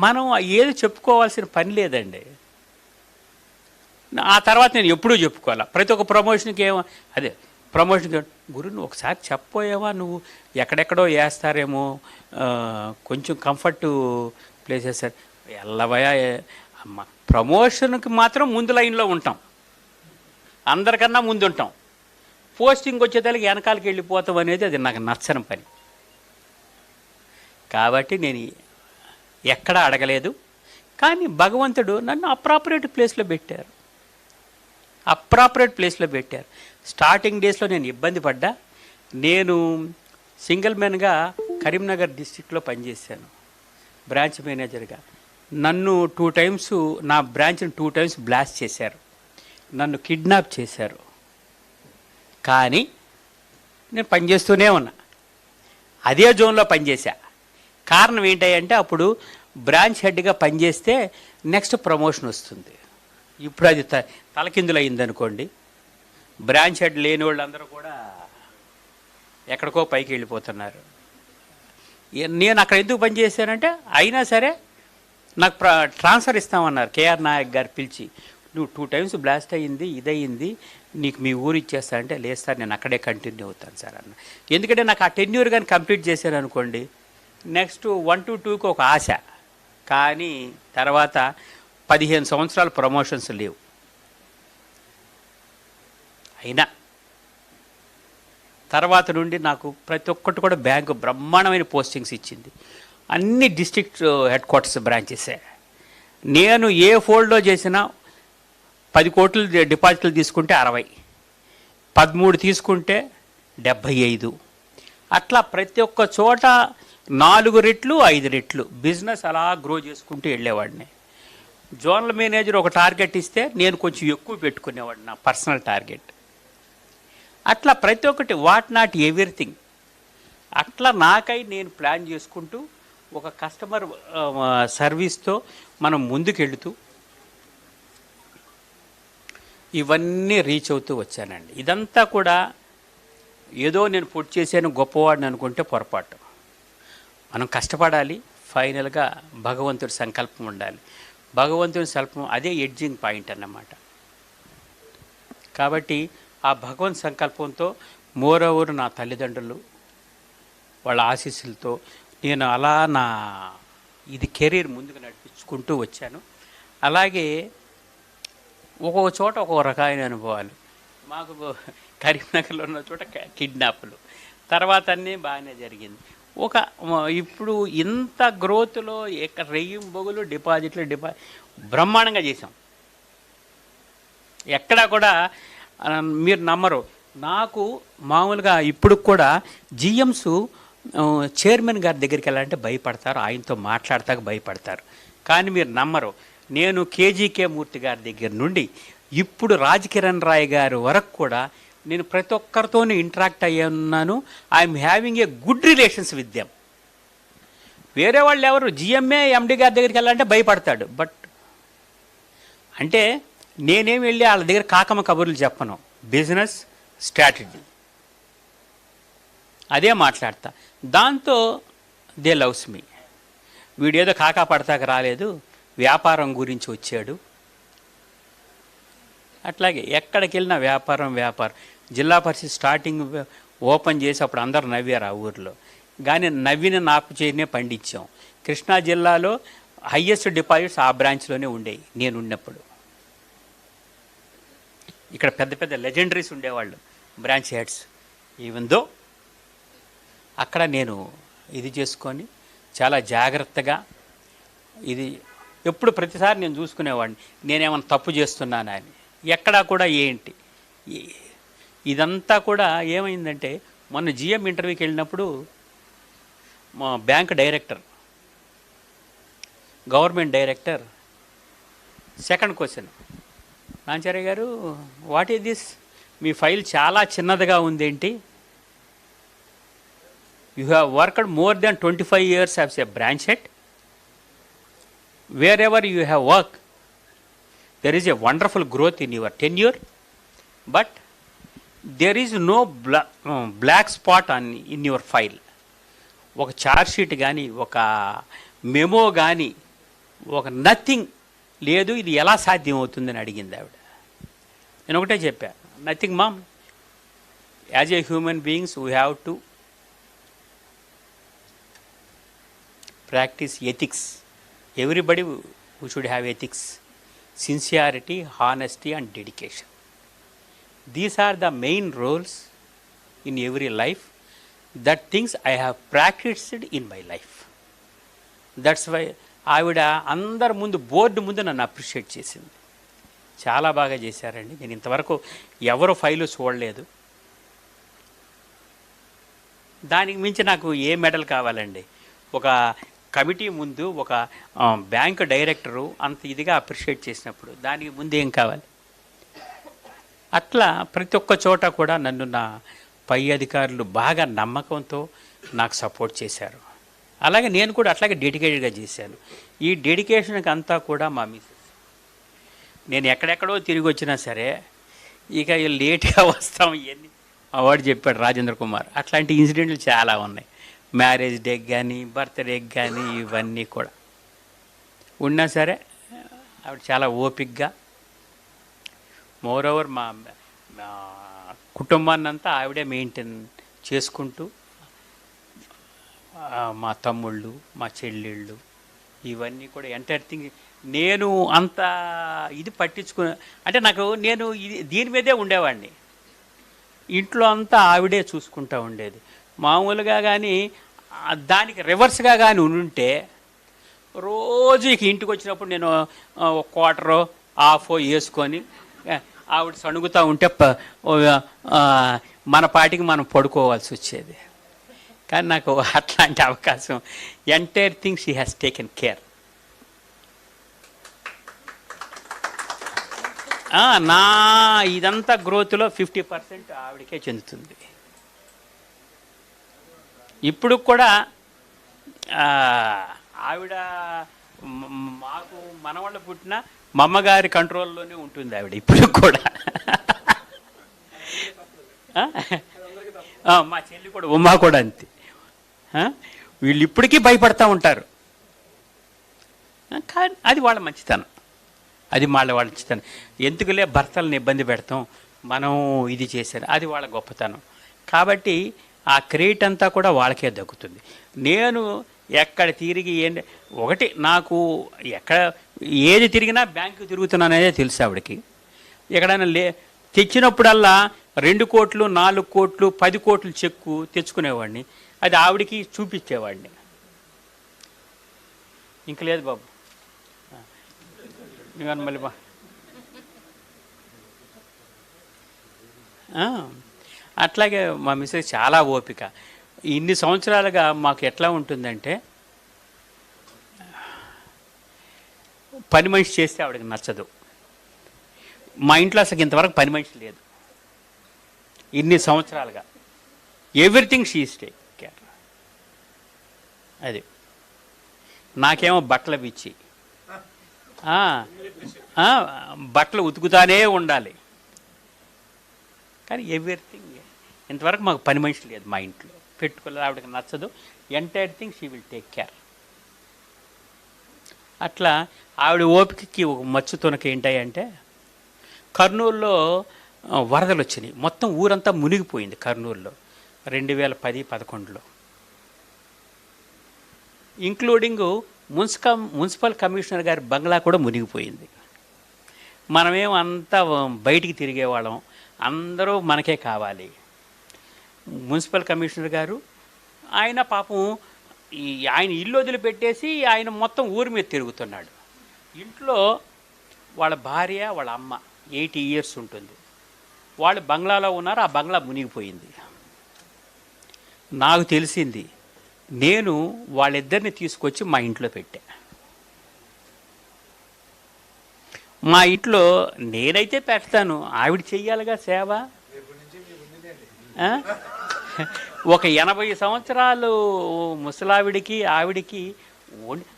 మనం ఏది చెప్పుకోవాల్సిన పని లేదండి. ఆ తర్వాత నేను ఎప్పుడూ చెప్పుకోవాలా. ప్రతి ఒక్క ప్రమోషన్కి అదే ప్రమోషన్కి, గురు నువ్వు ఒకసారి చెప్పపోయావా, నువ్వు ఎక్కడెక్కడో వేస్తారేమో, కొంచెం కంఫర్ట్ ప్లేసెస్ ఎల్లవయా. అమ్మ ప్రమోషన్కి మాత్రం ముందు లైన్లో ఉంటాం, అందరికన్నా ముందు ఉంటాం. పోస్టింగ్ వచ్చేదానికి వెనకాలకి వెళ్ళిపోతాం అనేది అది నాకు నచ్చని పని. కాబట్టి నేను ఎక్కడా అడగలేదు. కానీ భగవంతుడు నన్ను అప్రాపరేట్ ప్లేస్లో పెట్టారు. స్టార్టింగ్ డేస్లో నేను ఇబ్బంది పడ్డా. నేను సింగిల్ మ్యాన్గా కరీంనగర్ డిస్టిక్లో పనిచేశాను బ్రాంచ్ మేనేజర్గా. నన్ను 2 టైమ్స్, నా బ్రాంచ్ని 2 టైమ్స్ బ్లాస్ట్ చేశారు, నన్ను కిడ్నాప్ చేశారు. కానీ నేను పనిచేస్తూనే ఉన్నా, అదే జోన్లో పనిచేశా. కారణం ఏంటంటే అప్పుడు బ్రాంచ్ హెడ్గా పనిచేస్తే నెక్స్ట్ ప్రమోషన్ వస్తుంది. ఇప్పుడు అది తలకిందులు అయిందనుకోండి, బ్రాంచ్ హెడ్ లేని వాళ్ళందరూ కూడా ఎక్కడికో పైకి వెళ్ళిపోతున్నారు. నేను అక్కడ ఎందుకు పనిచేశానంటే, అయినా సరే నాకు ట్రాన్స్ఫర్ ఇస్తామన్నారు కేఆర్ నాయక్ గారు పిలిచి. నువ్వు 2 టైమ్స్ బ్లాస్ట్ అయ్యింది, ఇదయ్యింది, నీకు మీ ఊరు ఇచ్చేస్తా అంటే, లేదు సార్ నేను అక్కడే కంటిన్యూ అవుతాను సార్ అన్న. ఎందుకంటే నాకు ఆ టెన్యూర్ కానీ కంప్లీట్ చేశాను అనుకోండి, నెక్స్ట్ 1 to 2కి ఒక ఆశ. కానీ తర్వాత 15 సంవత్సరాలు ప్రమోషన్స్ లేవు. అయినా తర్వాత నుండి నాకు ప్రతి ఒక్కటి కూడా బ్యాంకు బ్రహ్మాండమైన పోస్టింగ్స్ ఇచ్చింది. అన్ని డిస్ట్రిక్ట్ హెడ్ క్వార్టర్స్ బ్రాంచెసే. నేను ఏ ఫోల్డ్లో చేసినా 10 కోట్లు డిపాజిట్లు తీసుకుంటే 60, 13 తీసుకుంటే 75, అట్లా ప్రతి ఒక్క చోట 4 రెట్లు 5 రెట్లు బిజినెస్ అలా గ్రో చేసుకుంటూ వెళ్ళేవాడిని. జోనల్ మేనేజర్ ఒక టార్గెట్ ఇస్తే నేను కొంచెం ఎక్కువ పెట్టుకునేవాడిని, నా పర్సనల్ టార్గెట్. అట్లా ప్రతి ఒక్కటి వాట్ నాట్ ఎవ్రీథింగ్ అట్లా నాకై నేను ప్లాన్ చేసుకుంటూ ఒక కస్టమర్ సర్వీస్తో మనం ముందుకెళ్తూ ఇవన్నీ రీచ్ అవుతూ వచ్చానండి. ఇదంతా కూడా ఏదో నేను పొట్టు చేశాను గొప్పవాడిని అనుకుంటే పొరపాటు. మనం కష్టపడాలి, ఫైనల్గా భగవంతుడి సంకల్పం ఉండాలి. భగవంతుడి సంకల్పం అదే ఎడ్జింగ్ పాయింట్ అన్నమాట. కాబట్టి ఆ భగవంత్ సంకల్పంతో మోరోవర్ నా తల్లిదండ్రులు వాళ్ళ ఆశీస్సులతో నేను అలా నా కెరీర్ ముందుకు నడిపించుకుంటూ వచ్చాను. అలాగే ఒక్కొక్క చోట ఒక్కొక్క రకమైన అనుభవాలు. మాకు కరీంనగర్లో ఉన్న చోట కిడ్నాప్లు, తర్వాత అన్నీ బాగానే జరిగింది. ఇప్పుడు ఇంత గ్రోత్లో రెయ్యింబొగులు డిపాజిట్లు బ్రహ్మాండంగా చేసాం. ఎక్కడా కూడా మీరు నమ్మరు, నాకు మామూలుగా ఇప్పుడు కూడా జిఎమ్స్ చైర్మన్ గారి దగ్గరికి వెళ్ళాలంటే భయపడతారు, ఆయనతో మాట్లాడతాక భయపడతారు. కానీ మీరు నమ్మరు, నేను కేజీకే మూర్తి గారి దగ్గర నుండి ఇప్పుడు రాజ్కిరణ్ రాయ్ గారి వరకు కూడా నేను ప్రతి ఒక్కరితోనూ ఇంటరాక్ట్ అయ్యాను. I'm having a good relations with them. వేరే వాళ్ళు ఎవరు జిఎంఏ ఎండి గారి దగ్గరికి వెళ్ళాలంటే భయపడతాడు. బట్ అంటే నేనేం వెళ్ళి వాళ్ళ దగ్గర కాకమ్మ కబుర్లు చెప్పను, బిజినెస్ స్ట్రాటజీ అదే మాట్లాడతా. దాంతో దే లవ్స్ మీ. వీడేదో కాకా పడతాక రాలేదు, వ్యాపారం గురించి వచ్చాడు. అట్లాగే ఎక్కడికి వెళ్ళినా వ్యాపారం. జిల్లా పరిషత్ స్టార్టింగ్ ఓపెన్ చేసి అప్పుడు అందరు నవ్వారు ఆ ఊరిలో. కానీ నవ్విన నాపు చేయనే పండించాం. కృష్ణా జిల్లాలో హయ్యెస్ట్ డిపాజిట్స్ ఆ బ్రాంచ్లోనే ఉండేవి నేను ఉన్నప్పుడు. ఇక్కడ పెద్ద పెద్ద లెజెండరీస్ ఉండేవాళ్ళు, బ్రాంచ్ హెడ్స్. ఈవెన్ దో అక్కడ నేను ఇది చేసుకొని చాలా జాగ్రత్తగా ఇది ఎప్పుడు ప్రతిసారి నేను చూసుకునేవాడిని, నేనేమైనా తప్పు చేస్తున్నానా అని. ఎక్కడా కూడా ఏంటి ఇదంతా కూడా ఏమైందంటే, మొన్న జిఎం ఇంటర్వ్యూకి వెళ్ళినప్పుడు మా bank director, government director, second question, Nancharya garu what is this, మీ ఫైల్ చాలా చిన్నదిగా ఉందేంటి, you have worked more than 25 years as a branch head, wherever you have worked, there is a wonderful growth in your tenure, but there is no black spot in your file. ఒక charge sheet కానీ, ఒక memo కానీ, ఒక nothing లేదు. ఇది ఎలా సాధ్యం అవుతుందని అడిగింది ఆవిడ. నేను ఒకటే చెప్పా, nothing ma'am, as a human beings we have to practice ethics. Everybody who should have ethics, sincerity, honesty and dedication. These are the main roles in every life. That things I have practiced in my life. That's why ఆవిడ అందరి ముందు board ముందు నన్ను appreciate చేసింది. చాలా బాగా చేశారండి. నేను ఇంతవరకు ఎవరు ఫైలు చూడలేదు. దానికి మించి నాకు ఏ మెడల్ కావాలండి? ఒక కమిటీ ముందు ఒక బ్యాంకు డైరెక్టరు అంత ఇదిగా అప్రిషియేట్ చేసినప్పుడు దానికి ముందు ఏం కావాలి? అట్లా ప్రతి ఒక్క చోట కూడా నన్ను నా పై అధికారులు బాగా నమ్మకంతో నాకు సపోర్ట్ చేశారు. అలాగే నేను కూడా అట్లాగే డెడికేటెడ్గా చేశాను. ఈ డెడికేషన్కి అంతా కూడా మా మిసెస్, నేను ఎక్కడెక్కడో తిరిగి వచ్చినా సరే ఇక లేట్గా వస్తాం ఇవన్నీ అవార్డు చెప్పాడు రాజేంద్ర కుమార్. అట్లాంటి ఇన్సిడెంట్లు చాలా ఉన్నాయి. మ్యారేజ్ డేకి కానీ, బర్త్డేకి కానీ, ఇవన్నీ కూడా ఉన్నా సరే ఆవిడ చాలా ఓపిక్గా, మోరోవర్ మా కుటుంబాన్ని అంతా ఆవిడే మెయింటైన్ చేసుకుంటూ, మా తమ్ముళ్ళు, మా చెల్లెళ్ళు, ఇవన్నీ కూడా ఎంటైర్ థింగ్ నేను అంత ఇది పట్టించుకుని, అంటే నేను దీని మీదే ఉండేవాడిని. ఇంట్లో అంతా ఆవిడే చూసుకుంటూ ఉండేది. మామూలుగా కానీ దానికి రివర్స్గా కానీ ఉంటే రోజు ఇక ఇంటికి వచ్చినప్పుడు నేను ఒక క్వార్టరో హాఫో వేసుకొని ఆవిడ సణుగుతూ ఉంటే మన పాటికి మనం పడుకోవాల్సి వచ్చేది. కానీ నాకు అట్లాంటి అవకాశం entire thing she has taken care. నా ఇదంతా గ్రోత్లో 50% ఆవిడకే చెందుతుంది. ఇప్పుడు కూడా ఆవిడ మాకు మనవాళ్ళు పుట్టిన మా అమ్మగారి కంట్రోల్లోనే ఉంటుంది ఆవిడ ఇప్పుడు కూడా. మా చెల్లి కూడా ఉమ్మా కూడా అంతే. వీళ్ళు ఇప్పటికీ భయపడతా ఉంటారు. కానీ అది వాళ్ళ మంచితనం, అది వాళ్ళ మంచితనం. ఎందుకులే భర్తలను ఇబ్బంది పెడతాం, మనం ఇది చేశారు, అది వాళ్ళ గొప్పతనం. కాబట్టి ఆ క్రెడిట్ అంతా కూడా వాళ్ళకే దక్కుతుంది. నేను ఎక్కడ తిరిగి ఒకటి నాకు ఎక్కడ ఏది తిరిగినా బ్యాంకు తిరుగుతున్నాననే తెలుసు ఆవిడకి. ఎక్కడైనా తెచ్చినప్పుడల్లా 2 కోట్లు 4 కోట్లు 10 కోట్లు చెక్కు తెచ్చుకునేవాడిని. అది ఆవిడకి చూపించేవాడిని. ఇంక లేదు బాబు మళ్ళీ అట్లాగే మా మిస్సెస్ చాలా ఓపిక. ఇన్ని సంవత్సరాలుగా మాకు ఎట్లా ఉంటుందంటే, పని మనిషి చేస్తే ఆవిడకి నచ్చదు. మా ఇంట్లో అసలు ఇంతవరకు పని మనిషి లేదు ఇన్ని సంవత్సరాలుగా. Everything she is take care. అది నాకేమో బట్టలు పిచ్చి, బట్టలు ఉతుకుతానే ఉండాలి. కానీ ఎవ్రీథింగ్ ఇంతవరకు మాకు పని మనిషి లేదు మా ఇంట్లో, పెట్టుకోలేదు. ఆవిడకి నచ్చదు. Entire thing she will take care. అట్లా ఆవిడ ఓపికకి ఒక మచ్చు తొనక ఏంటంటే, కర్నూలులో వరదలు వచ్చినాయి. మొత్తం ఊరంతా మునిగిపోయింది కర్నూలులో 2010-11లో. ఇంక్లూడింగ్ మున్సిపల్ కమిషనర్ గారి బంగ్లా కూడా మునిగిపోయింది. మనమేమో అంతా బయటికి తిరిగేవాళ్ళం, అందరూ మనకే కావాలి. మున్సిపల్ కమిషనర్ గారు ఆయన పాపం ఆయన ఇల్లు వదిలిపెట్టేసి ఆయన మొత్తం ఊరి మీద తిరుగుతున్నాడు. ఇంట్లో వాళ్ళ భార్య వాళ్ళ అమ్మ 80 years ఉంటుంది. వాళ్ళు బంగ్లాలో ఉన్నారు. ఆ బంగ్లా మునిగిపోయింది. నాకు తెలిసింది, నేను వాళ్ళిద్దరిని తీసుకొచ్చి మా ఇంట్లో పెట్టా. మా ఇంట్లో నేనైతే పెడతాను, ఆవిడ చెయ్యాలిగా సేవ. ఒక 80 సంవత్సరాలు ముసలావిడికి ఆవిడికి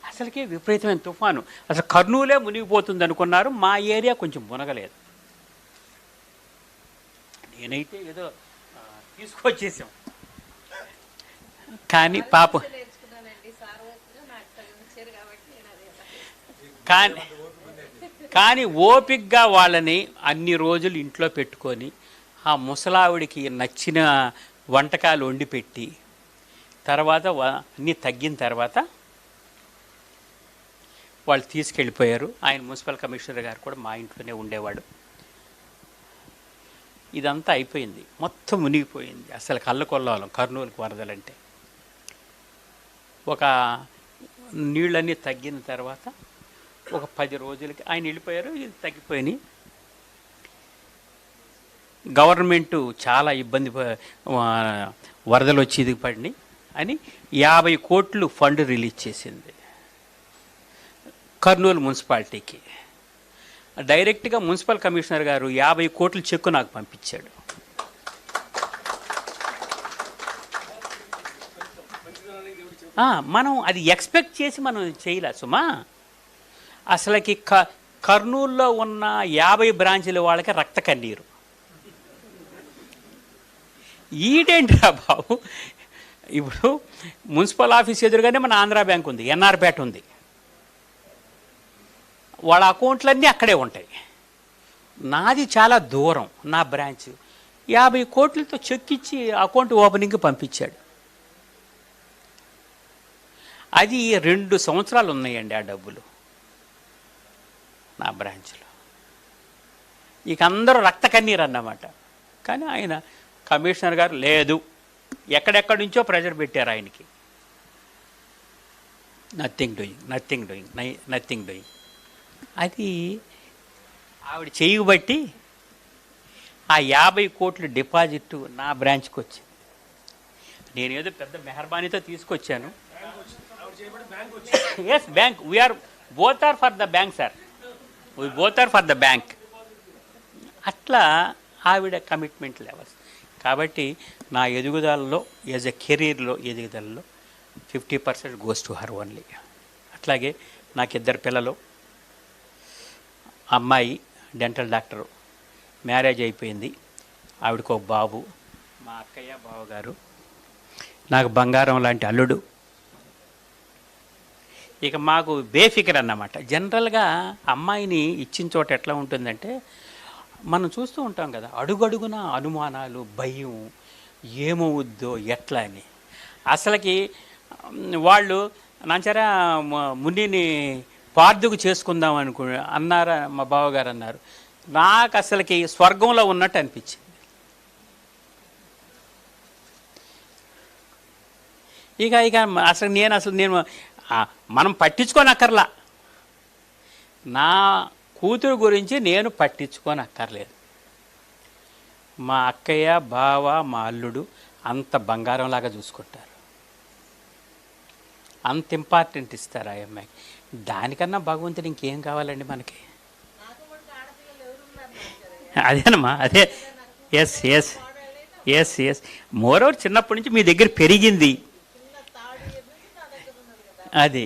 అసలుకే విపరీతమైన తుఫాను. అసలు కర్నూలే మునిగిపోతుంది అనుకున్నారు. మా ఏరియా కొంచెం మునగలేదు. నేనైతే ఏదో తీసుకొచ్చేసాం. కానీ పాపం కానీ ఓపికగా వాళ్ళని అన్ని రోజులు ఇంట్లో పెట్టుకొని ఆ ముసలావిడికి నచ్చిన వంటకాలు వండి పెట్టి తర్వాత అన్నీ తగ్గిన తర్వాత వాళ్ళు తీసుకెళ్ళిపోయారు. ఆయన మున్సిపల్ కమిషనర్ గారు కూడా మా ఇంట్లోనే ఉండేవాడు. ఇదంతా అయిపోయింది, మొత్తం మునిగిపోయింది. అసలు కళ్ళకొల్లాలం కర్నూలుకి వరదలంటే. ఒక నీళ్ళన్నీ తగ్గిన తర్వాత ఒక 10 రోజులకి ఆయన వెళ్ళిపోయారు. ఇది తగ్గిపోయినాయి. గవర్నమెంటు చాలా ఇబ్బంది, వరదలు వచ్చి ఇది పడినాయి అని 50 కోట్లు ఫండ్ రిలీజ్ చేసింది కర్నూలు మున్సిపాలిటీకి. డైరెక్ట్గా మున్సిపల్ కమిషనర్ గారు 50 కోట్లు చెక్కు నాకు పంపించాడు. మనం అది ఎక్స్పెక్ట్ చేసి మనం చేయలే సుమా. అసలుకి కర్నూలులో ఉన్న 50 బ్రాంచీల వాళ్ళకి రక్త కన్నీరు. ఈడేంటిరా బాబు, ఇప్పుడు మున్సిపల్ ఆఫీస్ ఎదురుగానే మన ఆంధ్రా బ్యాంక్ ఉంది, ఎన్ఆర్పేట ఉంది. వాళ్ళ అకౌంట్లన్నీ అక్కడే ఉంటాయి. నాది చాలా దూరం, నా బ్రాంచ్. 50 కోట్లతో చెక్ ఇచ్చి అకౌంట్ ఓపెనింగ్కి పంపించాడు. అది 2 సంవత్సరాలు ఉన్నాయండి ఆ డబ్బులు నా బ్రాంచ్లో. ఇక అందరూ రక్త కన్నీరు అన్నమాట. కానీ ఆయన కమిషనర్ గారు లేదు, ఎక్కడెక్కడి నుంచో ప్రెజర్ పెట్టారు ఆయనకి. Nothing doing. అది ఆవిడ చేయబట్టి ఆ 50 కోట్లు డిపాజిట్ నా బ్రాంచ్కి వచ్చింది. నేను ఏదో పెద్ద మెహర్బానీతో తీసుకొచ్చాను. Yes, bank, we're both are for the bank sir, అట్లా ఆవిడ కమిట్మెంట్ లెవెల్స్. కాబట్టి నా ఎదుగుదలలో యాజ్ ఎ కెరీర్లో ఎదుగుదలలో 50% గోస్ టు హర్ ఓన్లీ. అట్లాగే నాకు 2 పిల్లలు, అమ్మాయి డెంటల్ డాక్టరు, మ్యారేజ్ అయిపోయింది, ఆవిడకు ఒక బాబు, మా అక్కయ్య బావగారు, నాకు బంగారం లాంటి అల్లుడు. ఇక మాకు బేఫికర్ అన్నమాట. జనరల్గా అమ్మాయిని ఇచ్చిన చోట ఎట్లా ఉంటుందంటే, మనం చూస్తూ ఉంటాం కదా, అడుగడుగున అనుమానాలు, భయం, ఏమవుద్దో ఎట్లా అని. అసలుకి వాళ్ళు నాంచారా మునిని పార్దుకు చేసుకుందాం అన్నారా మా బావగారు అన్నారు. నాకు అసలుకి స్వర్గంలో ఉన్నట్టు అనిపించింది. ఇక అసలు నేను మనం పట్టించుకోనక్కర్లా, నా కూతురు గురించి నేను పట్టించుకోనక్కర్లేదు. మా అక్కయ్య, బావ, మా అల్లుడు అంత బంగారంలాగా చూసుకుంటారు, అంత ఇంపార్టెంట్ ఇస్తారు ఆ అమ్మాయికి. దానికన్నా భగవంతుడు ఇంకేం కావాలండి మనకి? అదేనమ్మా, అదే. ఎస్. మోరోవర్ చిన్నప్పటి నుంచి మీ దగ్గర పెరిగింది అది.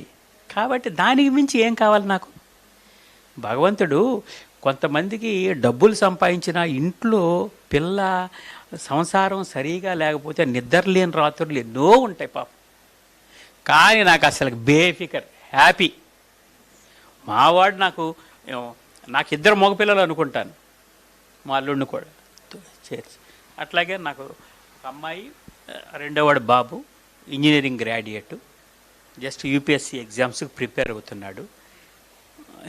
కాబట్టి దానికి మించి ఏం కావాలి నాకు? భగవంతుడు కొంతమందికి డబ్బులు సంపాదించిన ఇంట్లో పిల్ల సంసారం సరిగా లేకపోతే నిద్రలేని రాత్రులు ఎన్నో ఉంటాయి పాపం. కానీ నాకు అసలు బేఫికర్, హ్యాపీ. మావాడు నాకు 2 మగపిల్లలు అనుకుంటాను, మా అల్లుడిని కూడా చేర్చి. అట్లాగే నాకు ఒక అమ్మాయి, 2వ బాబు ఇంజనీరింగ్ గ్రాడ్యుయేట్, జస్ట్ యూపీఎస్సీ ఎగ్జామ్స్కి ప్రిపేర్ అవుతున్నాడు.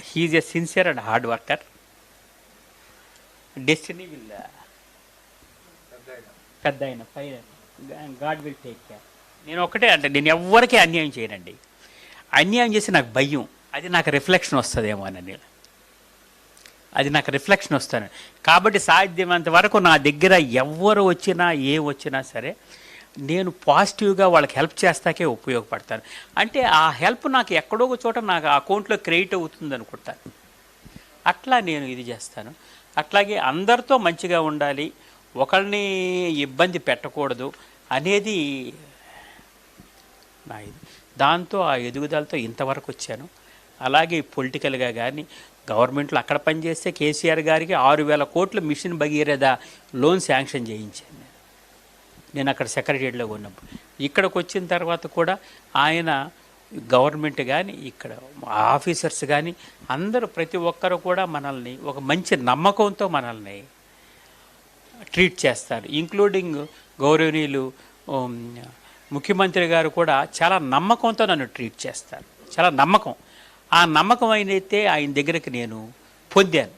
He is a sincere and hard worker. Destiny will పెద్ద అయిన గాడ్ విల్ టేక్ కేర్. నేను ఒకటే అంటే, నేను ఎవ్వరికీ అన్యాయం చేయనండి. అన్యాయం చేసి నాకు భయం, అది నాకు రిఫ్లెక్షన్ వస్తుందేమో అని. అది నాకు రిఫ్లెక్షన్ వస్తాను. కాబట్టి సాధ్యమైనంత వరకు నా దగ్గర ఎవరు వచ్చినా వచ్చినా సరే నేను పాజిటివ్గా వాళ్ళకి హెల్ప్ చేస్తాకే ఉపయోగపడతాను. అంటే ఆ హెల్ప్ నాకు ఎక్కడో ఒక చోట నాకు అకౌంట్లో క్రెడిట్ అవుతుంది అనుకుంటాను. అట్లా నేను ఇది చేస్తాను. అట్లాగే అందరితో మంచిగా ఉండాలి, ఒకరిని ఇబ్బంది పెట్టకూడదు అనేది నా ఇది. దాంతో ఆ ఎదుగుదలతో ఇంతవరకు వచ్చాను. అలాగే పొలిటికల్గా కానీ గవర్నమెంట్లో అక్కడ పనిచేస్తే కేసీఆర్ గారికి 6,000 కోట్ల మిషన్ భగీరథ లోన్ శాంక్షన్ చేయించాను నేను అక్కడ సెక్రటరీలో ఉన్నప్పుడు. ఇక్కడికి వచ్చిన తర్వాత కూడా ఆయన గవర్నమెంట్ కానీ ఇక్కడ ఆఫీసర్స్ కానీ అందరూ ప్రతి ఒక్కరు కూడా మనల్ని ఒక మంచి నమ్మకంతో మనల్ని ట్రీట్ చేస్తారు. ఇంక్లూడింగ్ గౌరవనీయులు ముఖ్యమంత్రి గారు కూడా చాలా నమ్మకంతో నన్ను ట్రీట్ చేస్తారు, చాలా నమ్మకం. ఆ నమ్మకం అయితే ఆయన దగ్గరికి నేను పొందాను,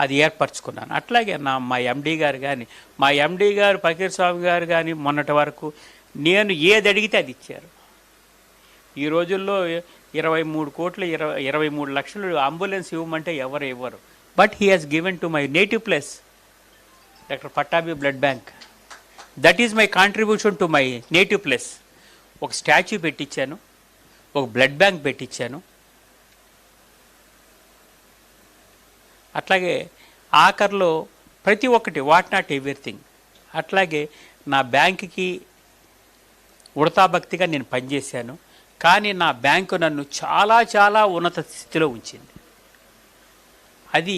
అది ఏర్పరచుకున్నాను. అట్లాగే మా ఎండీ గారు కానీ, మా ఎండీ గారు ఫకీర్ స్వామి గారు కానీ మొన్నటి వరకు నేను ఏది అడిగితే అది ఇచ్చారు. ఈ రోజుల్లో 23 కోట్లు 23 లక్షలు అంబులెన్స్ ఇవ్వమంటే ఎవరు ఇవ్వరు. But he has given to my native place doctor Pattabhi blood bank. That is my contribution to my native place. ఒక స్టాచ్యూ పెట్టించాను, ఒక బ్లడ్ బ్యాంక్ పెట్టించాను. అట్లాగే ఆఖరిలో ప్రతి ఒక్కటి, వాట్ నాట్ ఎవ్రీథింగ్. అట్లాగే నా బ్యాంకుకి ఉడతాభక్తిగా నేను పనిచేశాను. కానీ నా బ్యాంకు నన్ను చాలా చాలా ఉన్నత స్థితిలో ఉంచింది. అది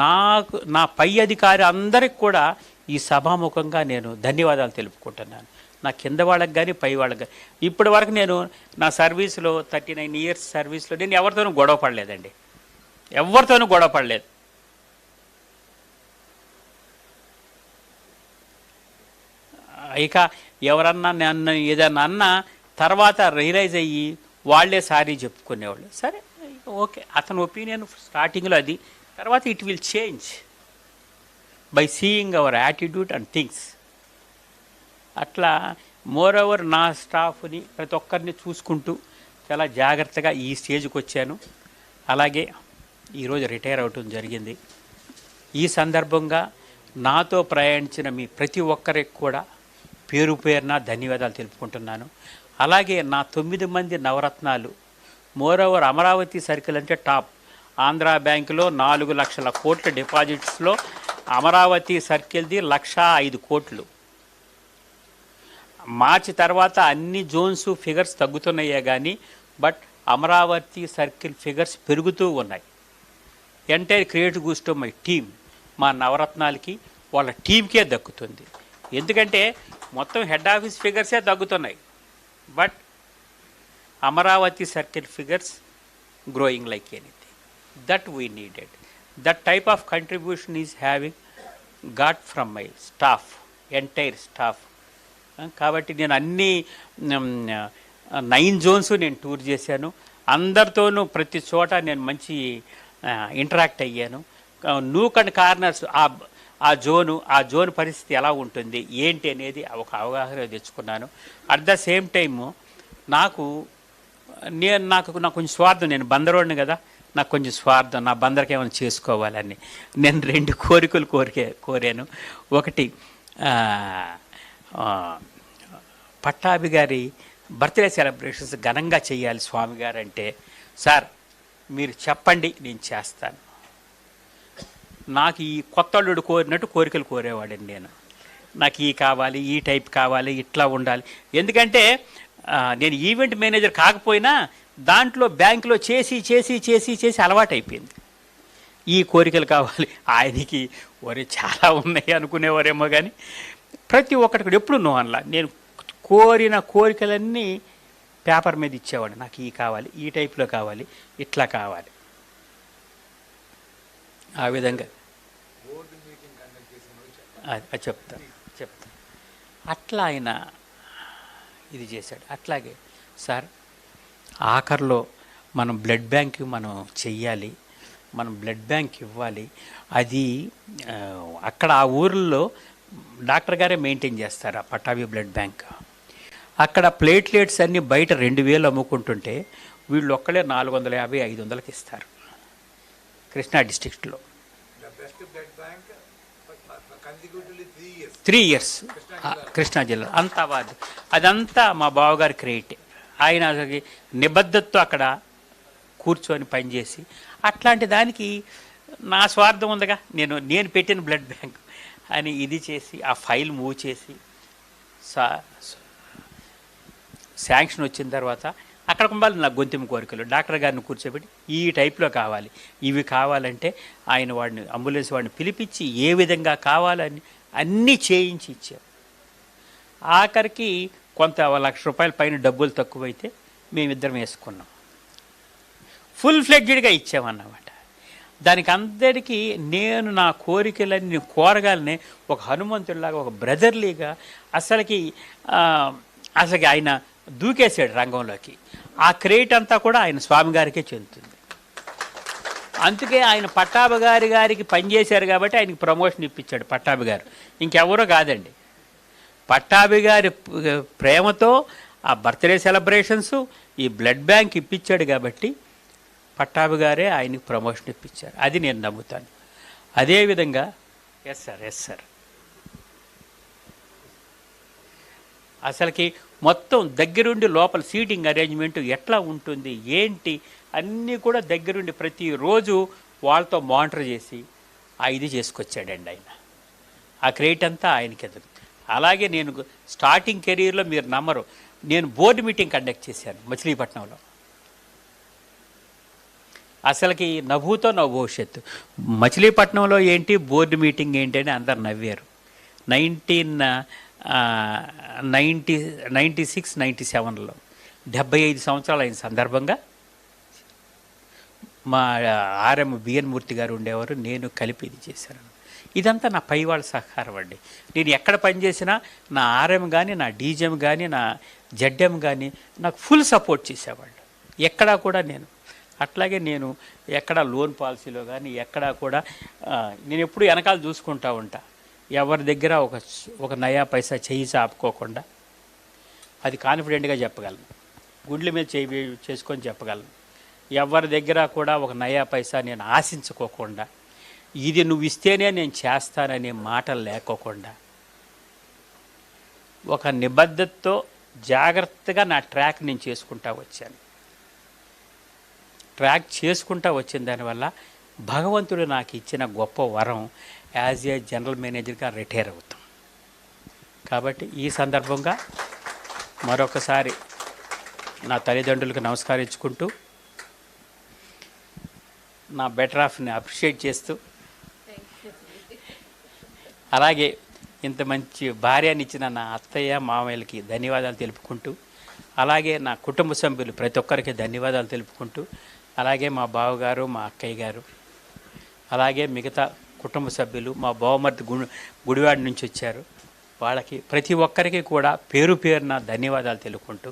నాకు, నా పై అధికారి అందరికి కూడా ఈ సభాముఖంగా నేను ధన్యవాదాలు తెలుపుకుంటున్నాను. నా కింద వాళ్ళకి కానీ పై వాళ్ళకి కానీ. ఇప్పటి వరకు నేను నా సర్వీస్లో 39 ఇయర్స్ సర్వీస్లో నేను ఎవరితోనూ గొడవ పడలేదండి, ఎవరితోనూ గొడవ పడలేదు. ఇక ఎవరన్నా నన్ను ఏదన్నా అన్నా తర్వాత రియలైజ్ అయ్యి వాళ్ళే సారీ చెప్పుకునేవాళ్ళు. సరే, ఓకే, అతని ఒపీనియన్ స్టార్టింగ్లో అది, తర్వాత it will change by seeing our attitude and things. అట్లా మోర్ ఓవర్ నా స్టాఫ్ని ప్రతి ఒక్కరిని చూసుకుంటూ చాలా జాగ్రత్తగా ఈ స్టేజ్కి వచ్చాను. అలాగే ఈరోజు రిటైర్ అవటం జరిగింది. ఈ సందర్భంగా నాతో ప్రయాణించిన మీ ప్రతి ఒక్కరికి కూడా పేరు పేరున ధన్యవాదాలు తెలుపుకుంటున్నాను. అలాగే నా 9 మంది నవరత్నాలు, మోరోవర్ అమరావతి సర్కిల్ అంటే టాప్. ఆంధ్ర బ్యాంకులో 4 లక్షల కోట్ల డిపాజిట్స్లో అమరావతి సర్కిల్ది 1,05 కోట్లు. మార్చి తర్వాత అన్ని జోన్స్ ఫిగర్స్ తగ్గుతున్నాయే కానీ బట్ అమరావతి సర్కిల్ ఫిగర్స్ పెరుగుతూ ఉన్నాయి. Entire create goose to my team. మా నవరత్నాలకి వాళ్ళ టీంకే దక్కుతుంది. ఎందుకంటే మొత్తం హెడ్ ఆఫీస్ ఫిగర్సే తగ్గుతున్నాయి, but Amaravati circle figures growing like anything. That we needed. That type of contribution is having got from my staff, entire staff. కాబట్టి నేను అన్ని 9 జోన్స్ నేను టూర్ చేశాను. అందరితోనూ ప్రతి చోట నేను మంచి ఇంటరాక్ట్ అయ్యాను. నూక్ అండ్ కార్నర్స్ ఆ జోన్ పరిస్థితి ఎలా ఉంటుంది ఏంటి అనేది ఒక అవగాహన తెచ్చుకున్నాను. అట్ ద సేమ్ టైము నాకు కొంచెం స్వార్థం. నేను బందరోడిని కదా, నాకు కొంచెం స్వార్థం. నా బందరికి ఏమైనా చేసుకోవాలని నేను 2 కోరికలు కోరాను. ఒకటి, పట్టాభి గారి బర్త్డే సెలబ్రేషన్స్ ఘనంగా చేయాలి స్వామి గారు అంటే, సార్ మీరు చెప్పండి నేను చేస్తాను. నాకు ఈ కొత్త అల్లుడు కోరినట్టు కోరికలు కోరేవాడండి నేను. నాకు ఈ కావాలి, ఈ టైప్ కావాలి, ఇట్లా ఉండాలి. ఎందుకంటే నేను ఈవెంట్ మేనేజర్ కాకపోయినా దాంట్లో బ్యాంకులో చేసి అలవాటు అయిపోయింది. ఈ కోరికలు కావాలి, ఆయనకి చాలా ఉన్నాయి అనుకునేవారేమో కానీ ప్రతి ఒక్కటి ఎప్పుడు నో అనలా. నేను కోరిన కోరికలన్నీ పేపర్ మీద ఇచ్చేవాడు. నాకు ఈ కావాలి, ఈ టైప్లో కావాలి, ఇట్లా కావాలి. ఆ విధంగా చెప్తాను. అట్లా ఆయన ఇది చేశాడు. అట్లాగే సార్ ఆఖరిలో మనం బ్లడ్ బ్యాంక్ మనం చెయ్యాలి, మనం బ్లడ్ బ్యాంక్ ఇవ్వాలి. అది అక్కడ ఆ ఊర్లో డాక్టర్ గారే మెయింటైన్ చేస్తారు ఆ పట్టాభి బ్లడ్ బ్యాంక్. అక్కడ ప్లేట్లెట్స్ అన్నీ బయట 2,000 అమ్ముకుంటుంటే వీళ్ళు ఒక్కడే 450-500కి ఇస్తారు కృష్ణా డిస్ట్రిక్ట్లో. 3 years కృష్ణా జిల్లా అంతా వాదు. అదంతా మా బావగారి క్రియేట్. ఆయన నిబద్ధతతో అక్కడ కూర్చొని పనిచేసి అట్లాంటి దానికి నా స్వార్థం ఉందిగా, నేను పెట్టిన బ్లడ్ బ్యాంక్ అని ఇది చేసి ఆ ఫైల్ మూవ్ చేసి శాంక్షన్ వచ్చిన తర్వాత అక్కడ మళ్ళీ నా గొంతెమ్మ కోరికలు డాక్టర్ గారిని కూర్చోబెట్టి ఈ టైప్లో కావాలి, ఇవి కావాలంటే ఆయన వాడిని అంబులెన్స్ వాడిని పిలిపించి ఏ విధంగా కావాలని అన్నీ చేయించి ఇచ్చాం. ఆఖరికి కొంత ₹1,00,000 పైన డబ్బులు తక్కువైతే మేమిద్దరం వేసుకున్నాం. ఫుల్ ఫ్లెడ్జ్డ్గా ఇచ్చామన్నమాట. దానికి అందరికీ నేను నా కోరికలన్నీ కోరగాలనే ఒక హనుమంతుడిలాగా, ఒక బ్రదర్లీగా అసలుకి ఆయన దూకేశాడు రంగంలోకి. ఆ క్రెడిట్ అంతా కూడా ఆయన స్వామి గారికే చెందుతుంది. అందుకే ఆయన పట్టాభి గారికి పనిచేశారు కాబట్టి ఆయనకి ప్రమోషన్ ఇప్పించాడు పట్టాభి గారు, ఇంకెవరో కాదండి. పట్టాభి గారి ప్రేమతో ఆ బర్త్డే సెలబ్రేషన్స్, ఈ బ్లడ్ బ్యాంక్ ఇప్పించాడు కాబట్టి పట్టాభి గారే ఆయనకి ప్రమోషన్ ఇప్పించారు. అది నేను నమ్ముతాను. అదేవిధంగా ఎస్ సార్ అసలుకి మొత్తం దగ్గరుండి లోపల సీటింగ్ అరేంజ్మెంట్ ఎట్లా ఉంటుంది ఏంటి అన్నీ కూడా దగ్గరుండి ప్రతిరోజు వాళ్ళతో మానిటర్ చేసి ఇది చేసుకొచ్చాడండి ఆయన. ఆ క్రెడిట్ అంతా ఆయనకి ఎదురు. అలాగే నేను స్టార్టింగ్ కెరీర్లో మీరు నమ్మరు, నేను బోర్డు మీటింగ్ కండక్ట్ చేశాను మచిలీపట్నంలో. అసలుకి నవ్వుతో నవ్వు భవిష్యత్తు. మచిలీపట్నంలో ఏంటి బోర్డు మీటింగ్ ఏంటి అని అందరు నవ్వారు. 1996-97లో 75 సంవత్సరాలు అయిన సందర్భంగా మా ఆర్ఎం బిఎన్ మూర్తి గారు ఉండేవారు, నేను కలిపి ఇది చేశాను. ఇదంతా నా పై వాళ్ళ సహకారం అండి. నేను ఎక్కడ పనిచేసినా నా ఆర్ఎం కానీ, నా డీజీఎం కానీ, నా జడ్ఎం కానీ నాకు ఫుల్ సపోర్ట్ చేసేవాళ్ళు. ఎక్కడా కూడా నేను అట్లాగే నేను ఎక్కడ లోన్ పాలసీలో కానీ ఎక్కడా కూడా నేను ఎప్పుడు వెనకాల చూసుకుంటూ ఉంటా. ఎవరి దగ్గర ఒక నయా పైసా చెయ్యి చాపుకోకుండా, అది కాన్ఫిడెంట్గా చెప్పగలను. గుండెల మీద చేసుకొని చెప్పగలను. ఎవరి దగ్గర కూడా ఒక నయా పైసా నేను ఆశించుకోకుండా, ఇది నువ్వు ఇస్తేనే నేను చేస్తాననే మాటలు లేకోకుండా, ఒక నిబద్ధతతో జాగ్రత్తగా నా ట్రాక్ నేను చేసుకుంటా వచ్చాను. ట్రాక్ చేసుకుంటా వచ్చిన దానివల్ల భగవంతుడు నాకు ఇచ్చిన గొప్ప వరం యాజ్ ఏ జనరల్ మేనేజర్గా రిటైర్ అవుతాం. కాబట్టి ఈ సందర్భంగా మరొకసారి నా తల్లిదండ్రులకు నమస్కరించుకుంటూ, నా బెటర్ హాఫ్ని అప్రిషియేట్ చేస్తూ, అలాగే ఇంత మంచి భార్యని ఇచ్చిన నా అత్తయ్య మామయ్యలకి ధన్యవాదాలు తెలుపుకుంటూ, అలాగే నా కుటుంబ సభ్యులు ప్రతి ఒక్కరికి ధన్యవాదాలు తెలుపుకుంటూ, అలాగే మా బావగారు, మా అక్కయ్య గారు, అలాగే మిగతా కుటుంబ సభ్యులు, మా బావమర్ది గుడివాడ నుంచి వచ్చారు, వాళ్ళకి ప్రతి ఒక్కరికి కూడా పేరు పేరున ధన్యవాదాలు తెలుపుకుంటూ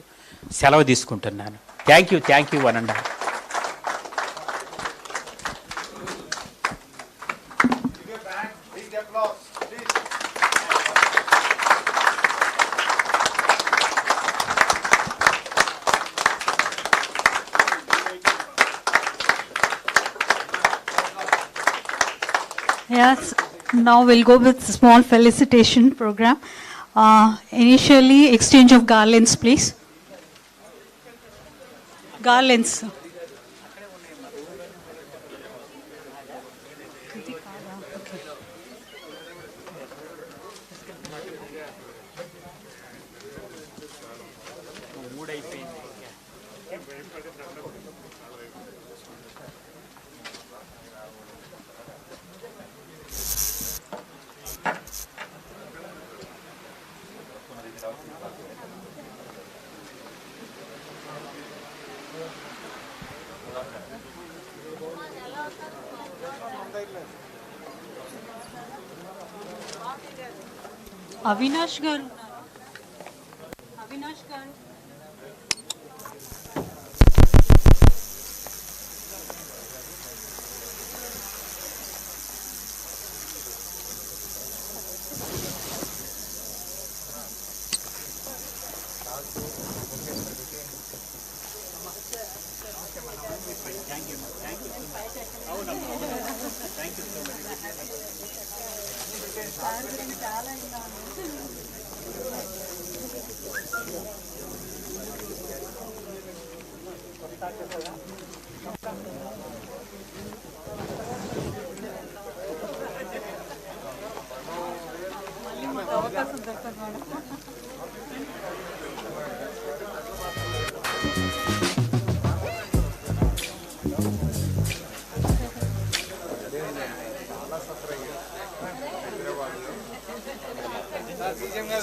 సెలవు తీసుకుంటున్నాను. Thank you 1.5. Yes, now we'll go with small felicitation program. Initially, exchange of garlands, please. Garlands. Avinash గారు, అవినాష్ గారు.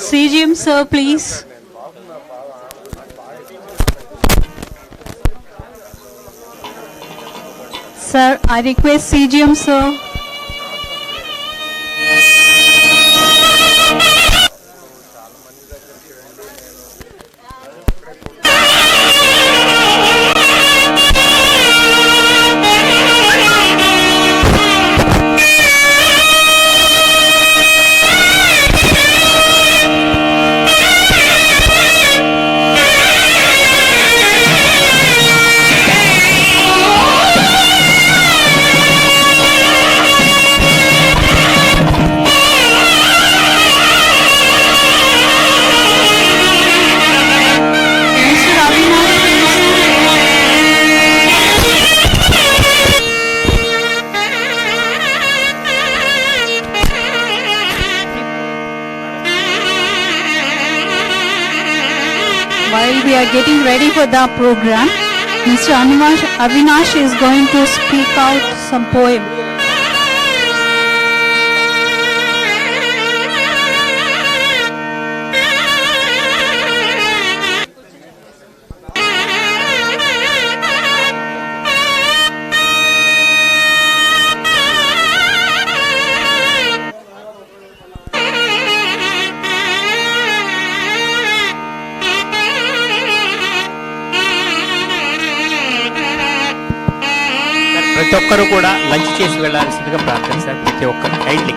CGM sir, please. Sir, I request CGM sir. While we are getting ready for the program, Mr. Avinash is going to speak out some poem. ప్రతి ఒక్కరు కూడా lunch చేసి వెళ్ళాల్సిందిగా ప్రార్థన sir. ప్రతి ఒక్కరు kindly.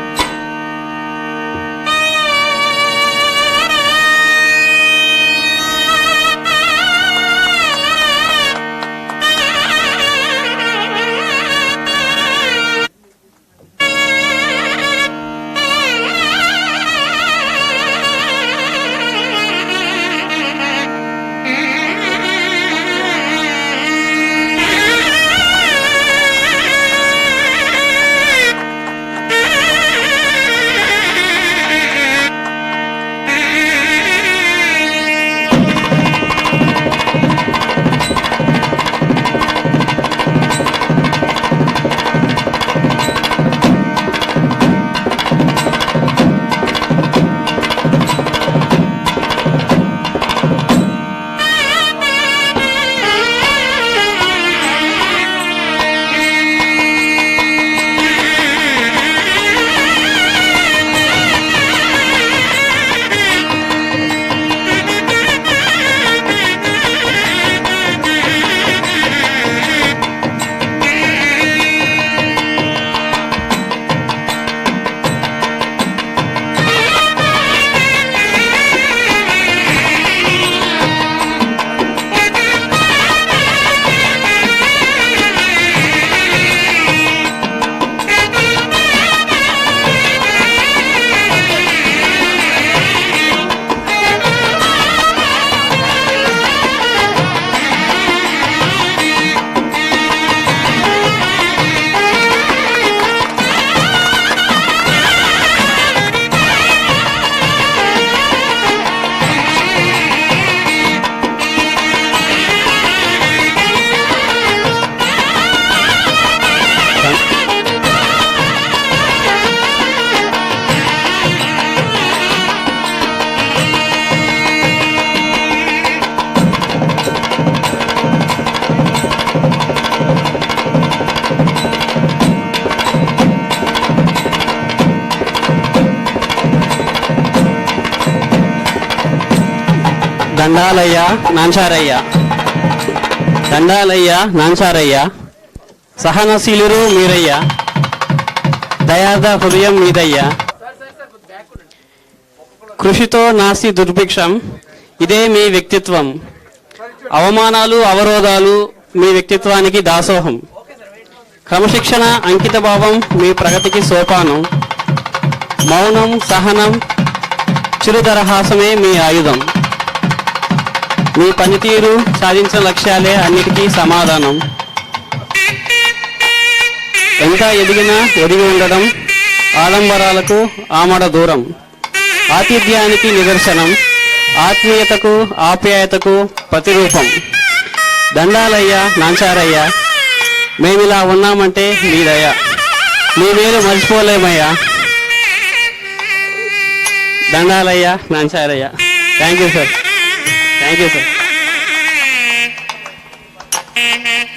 దండాలయ్య Nanchariah, దండాలయ్య Nanchariah, సహనశీలురు Meeraiah, దయాద హృదయం మీదయ్య, కృషితో నాసి దుర్భిక్షం, ఇదే మీ వ్యక్తిత్వం, అవమానాలు అవరోధాలు మీ వ్యక్తిత్వానికి దాసోహం, క్రమశిక్షణ అంకిత భావం మీ ప్రగతికి సోపానం, మౌనం సహనం చిరుదరహాసమే మీ ఆయుధం, మీ పనితీరు సాధించిన లక్ష్యాలే అన్నిటికీ సమాధానం, ఎంత ఎదిగినా ఎదిగి ఉండడం, ఆడంబరాలకు ఆమడ దూరం, ఆతిథ్యానికి నిదర్శనం, ఆత్మీయతకు ఆప్యాయతకు ప్రతిరూపం, దండాలయ్య నాంచారయ్య, మేమిలా ఉన్నామంటే మీ దయ, మీ మేలు మర్చిపోలేమయ్యా, దండాలయ్య Nancharayya. Thank you sir, thank you sir.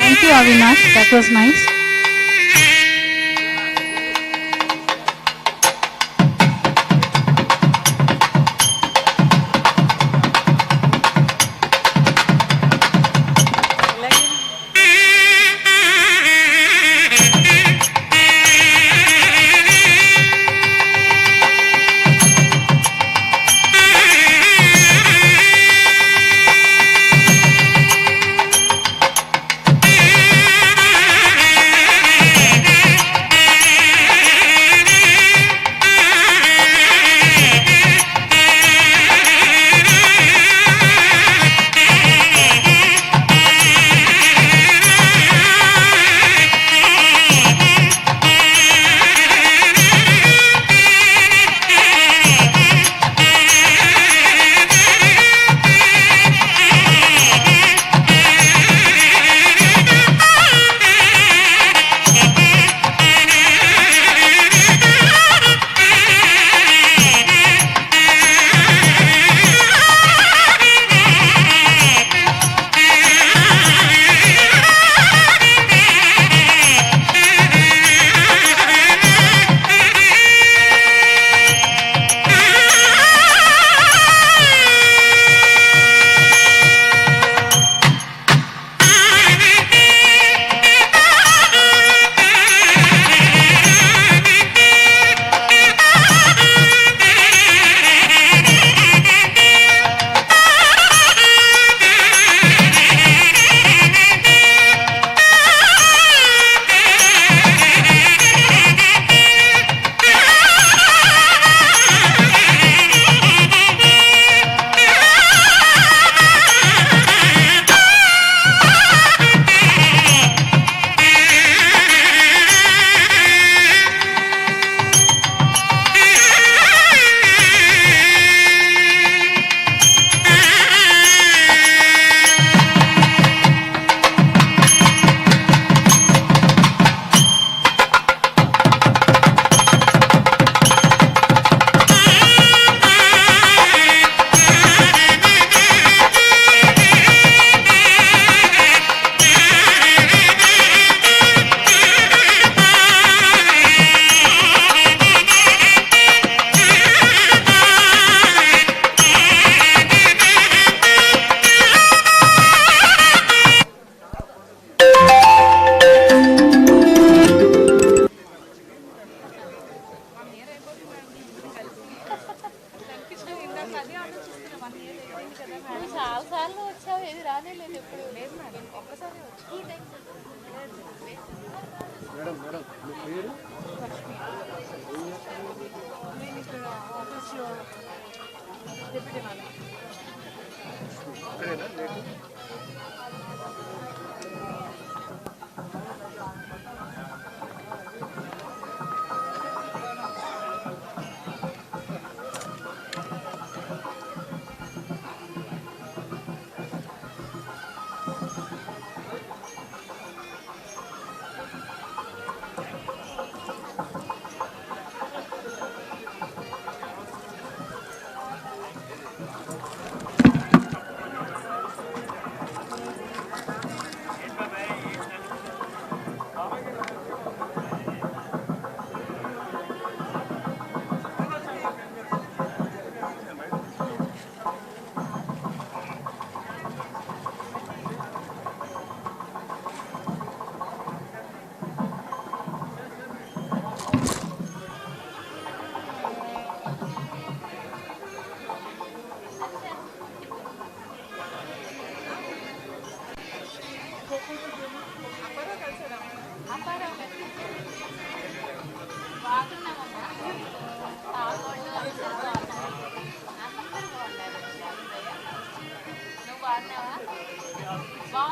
Thank you, Avinash. That was nice.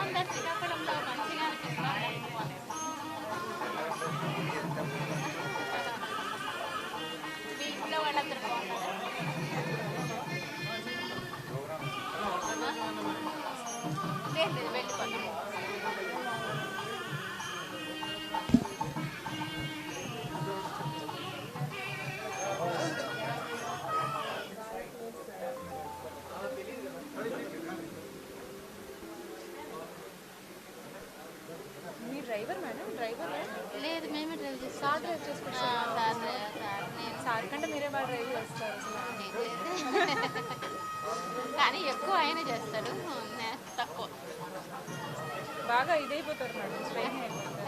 బాగుందా శ్రీకాకుళంలో మంచిగా అనిపిస్తుందా? మీ ఇంట్లో వాళ్ళందరూ బాగున్నారా? లేదు లేదు వెళ్ళిపోతాం. మీ డ్రైవర్ మేడం, డ్రైవర్ లేదు మేమే డ్రైవ్ చేస్తాం. సార్ డ్రైవ్ చేసుకుంటారు. సార్ నేను సార్ కంటే మీరే బాగా డ్రైవ్ చేస్తారు అసలు. కానీ ఎక్కువ ఆయన చేస్తాడు, నేను తక్కువ. బాగా ఇదైపోతారు మేడం, స్ట్రెయిన్ అయిపోతారు.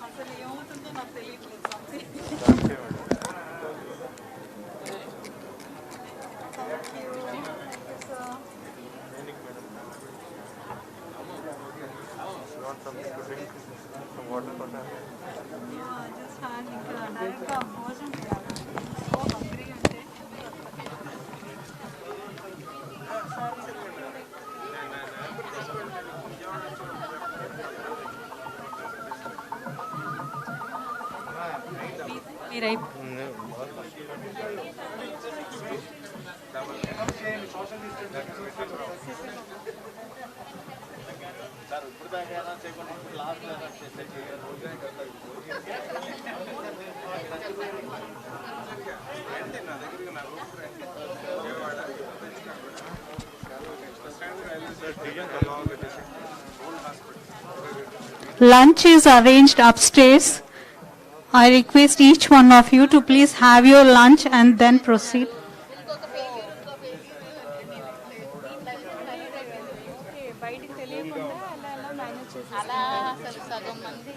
అసలు ఏమవుతుందో నాకు తెలియట్లేదు. జస్ట్ హ్యాండ్ ఇక్కడ డైరెక్ట్గా భోజనం చేయాలి. సో హంగ్రీ అంటే మీరు Lunch is arranged upstairs. I request each one of you to please have your lunch and then proceed. బయటికి తెలియకుండా అలా అలా మేనేజ్ చేసి అలా అసలు సగం మంది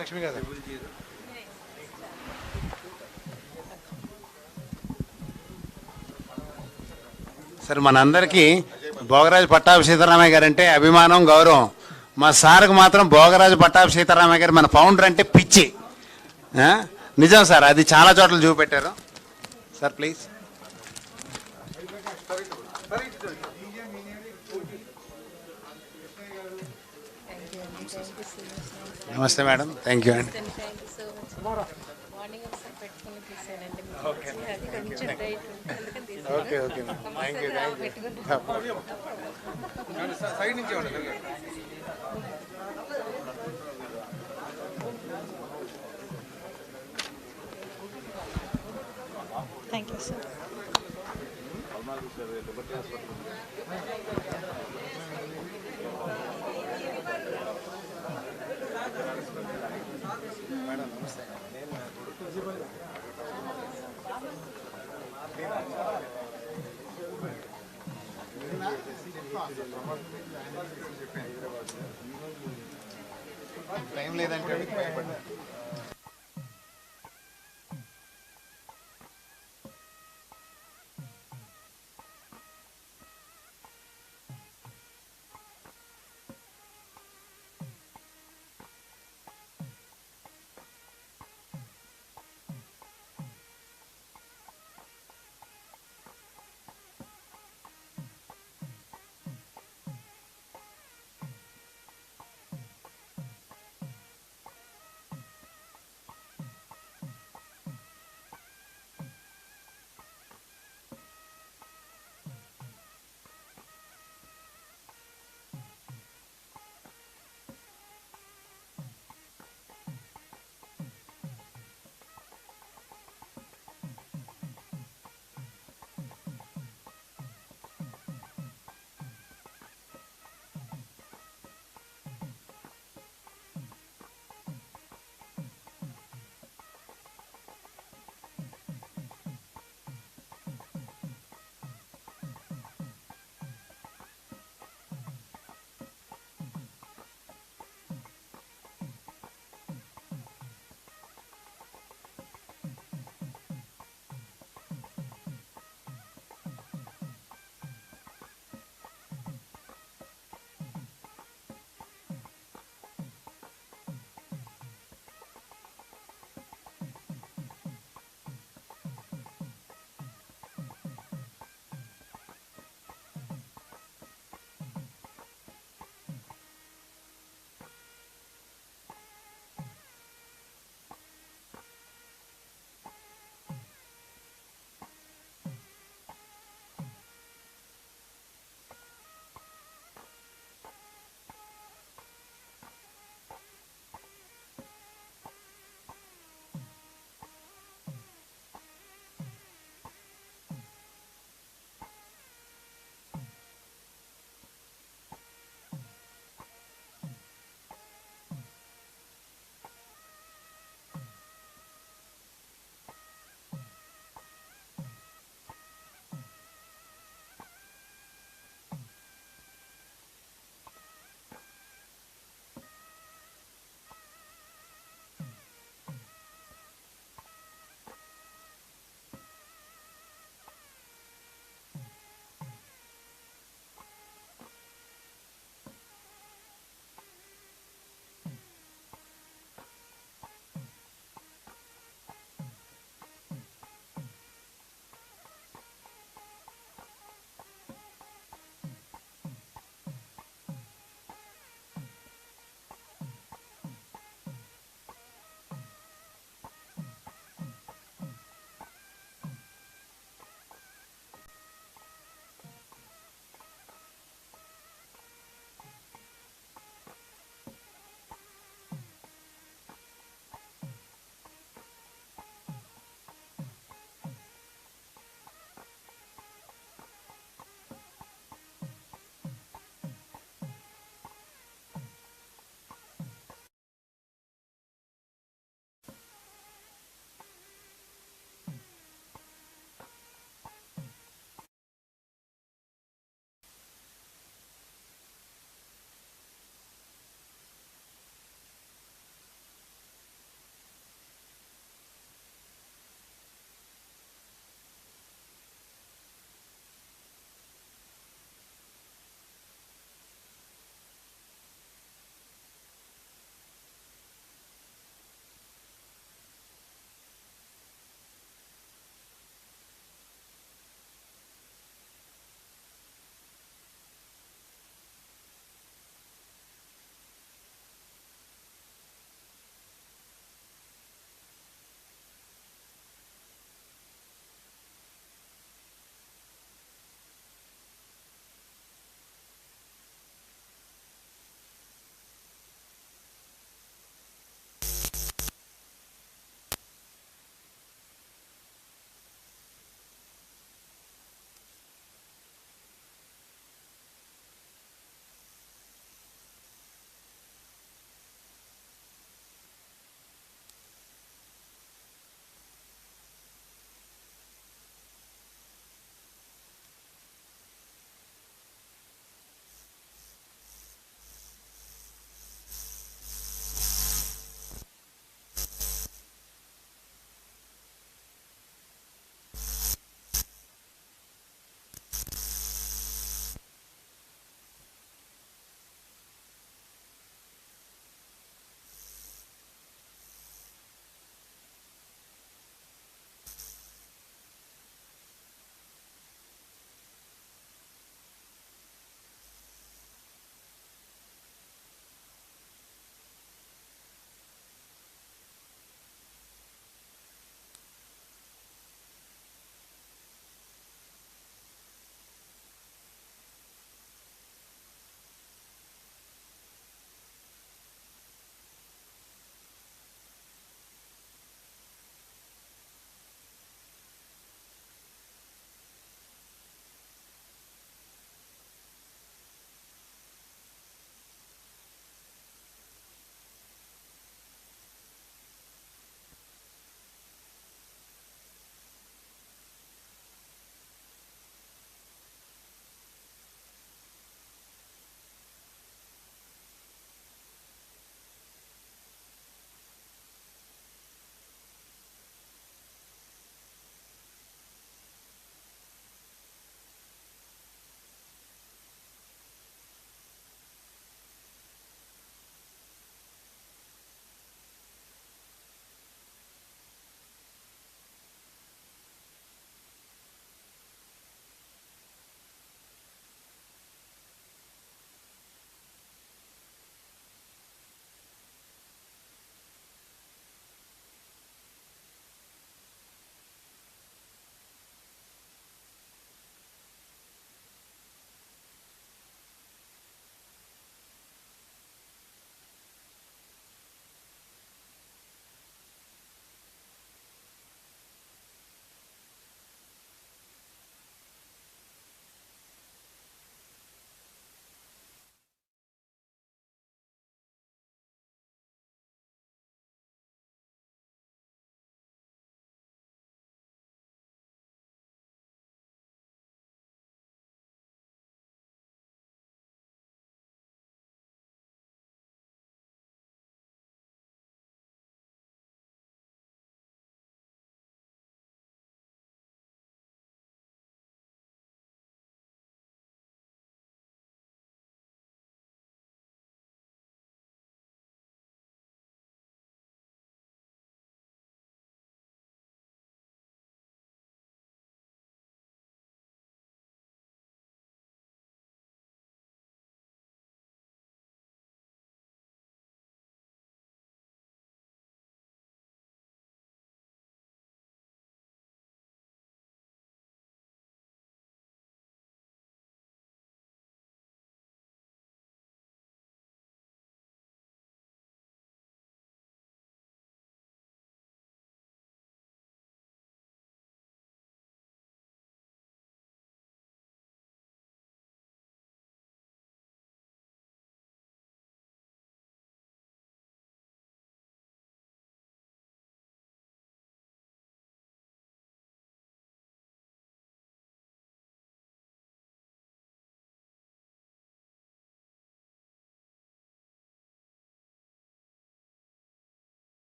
లక్ష్మి గారు. సరే, మనందరికీ భోగరాజు పట్టాభి సీతారామయ్య గారు అంటే అభిమానం, గౌరవం. మా సార్కి మాత్రం భోగరాజు పట్టాభి సీతారామయ్య గారు మన ఫౌండర్ అంటే పిచ్చి. నిజం సార్, అది చాలా చోట్ల చూపెట్టారు. Sir please. నమస్తే మేడం, థ్యాంక్ యూ అండి. Okay okay thank you side నుంచి థ్యాంక్ యూ సార్. టైం లేదంటే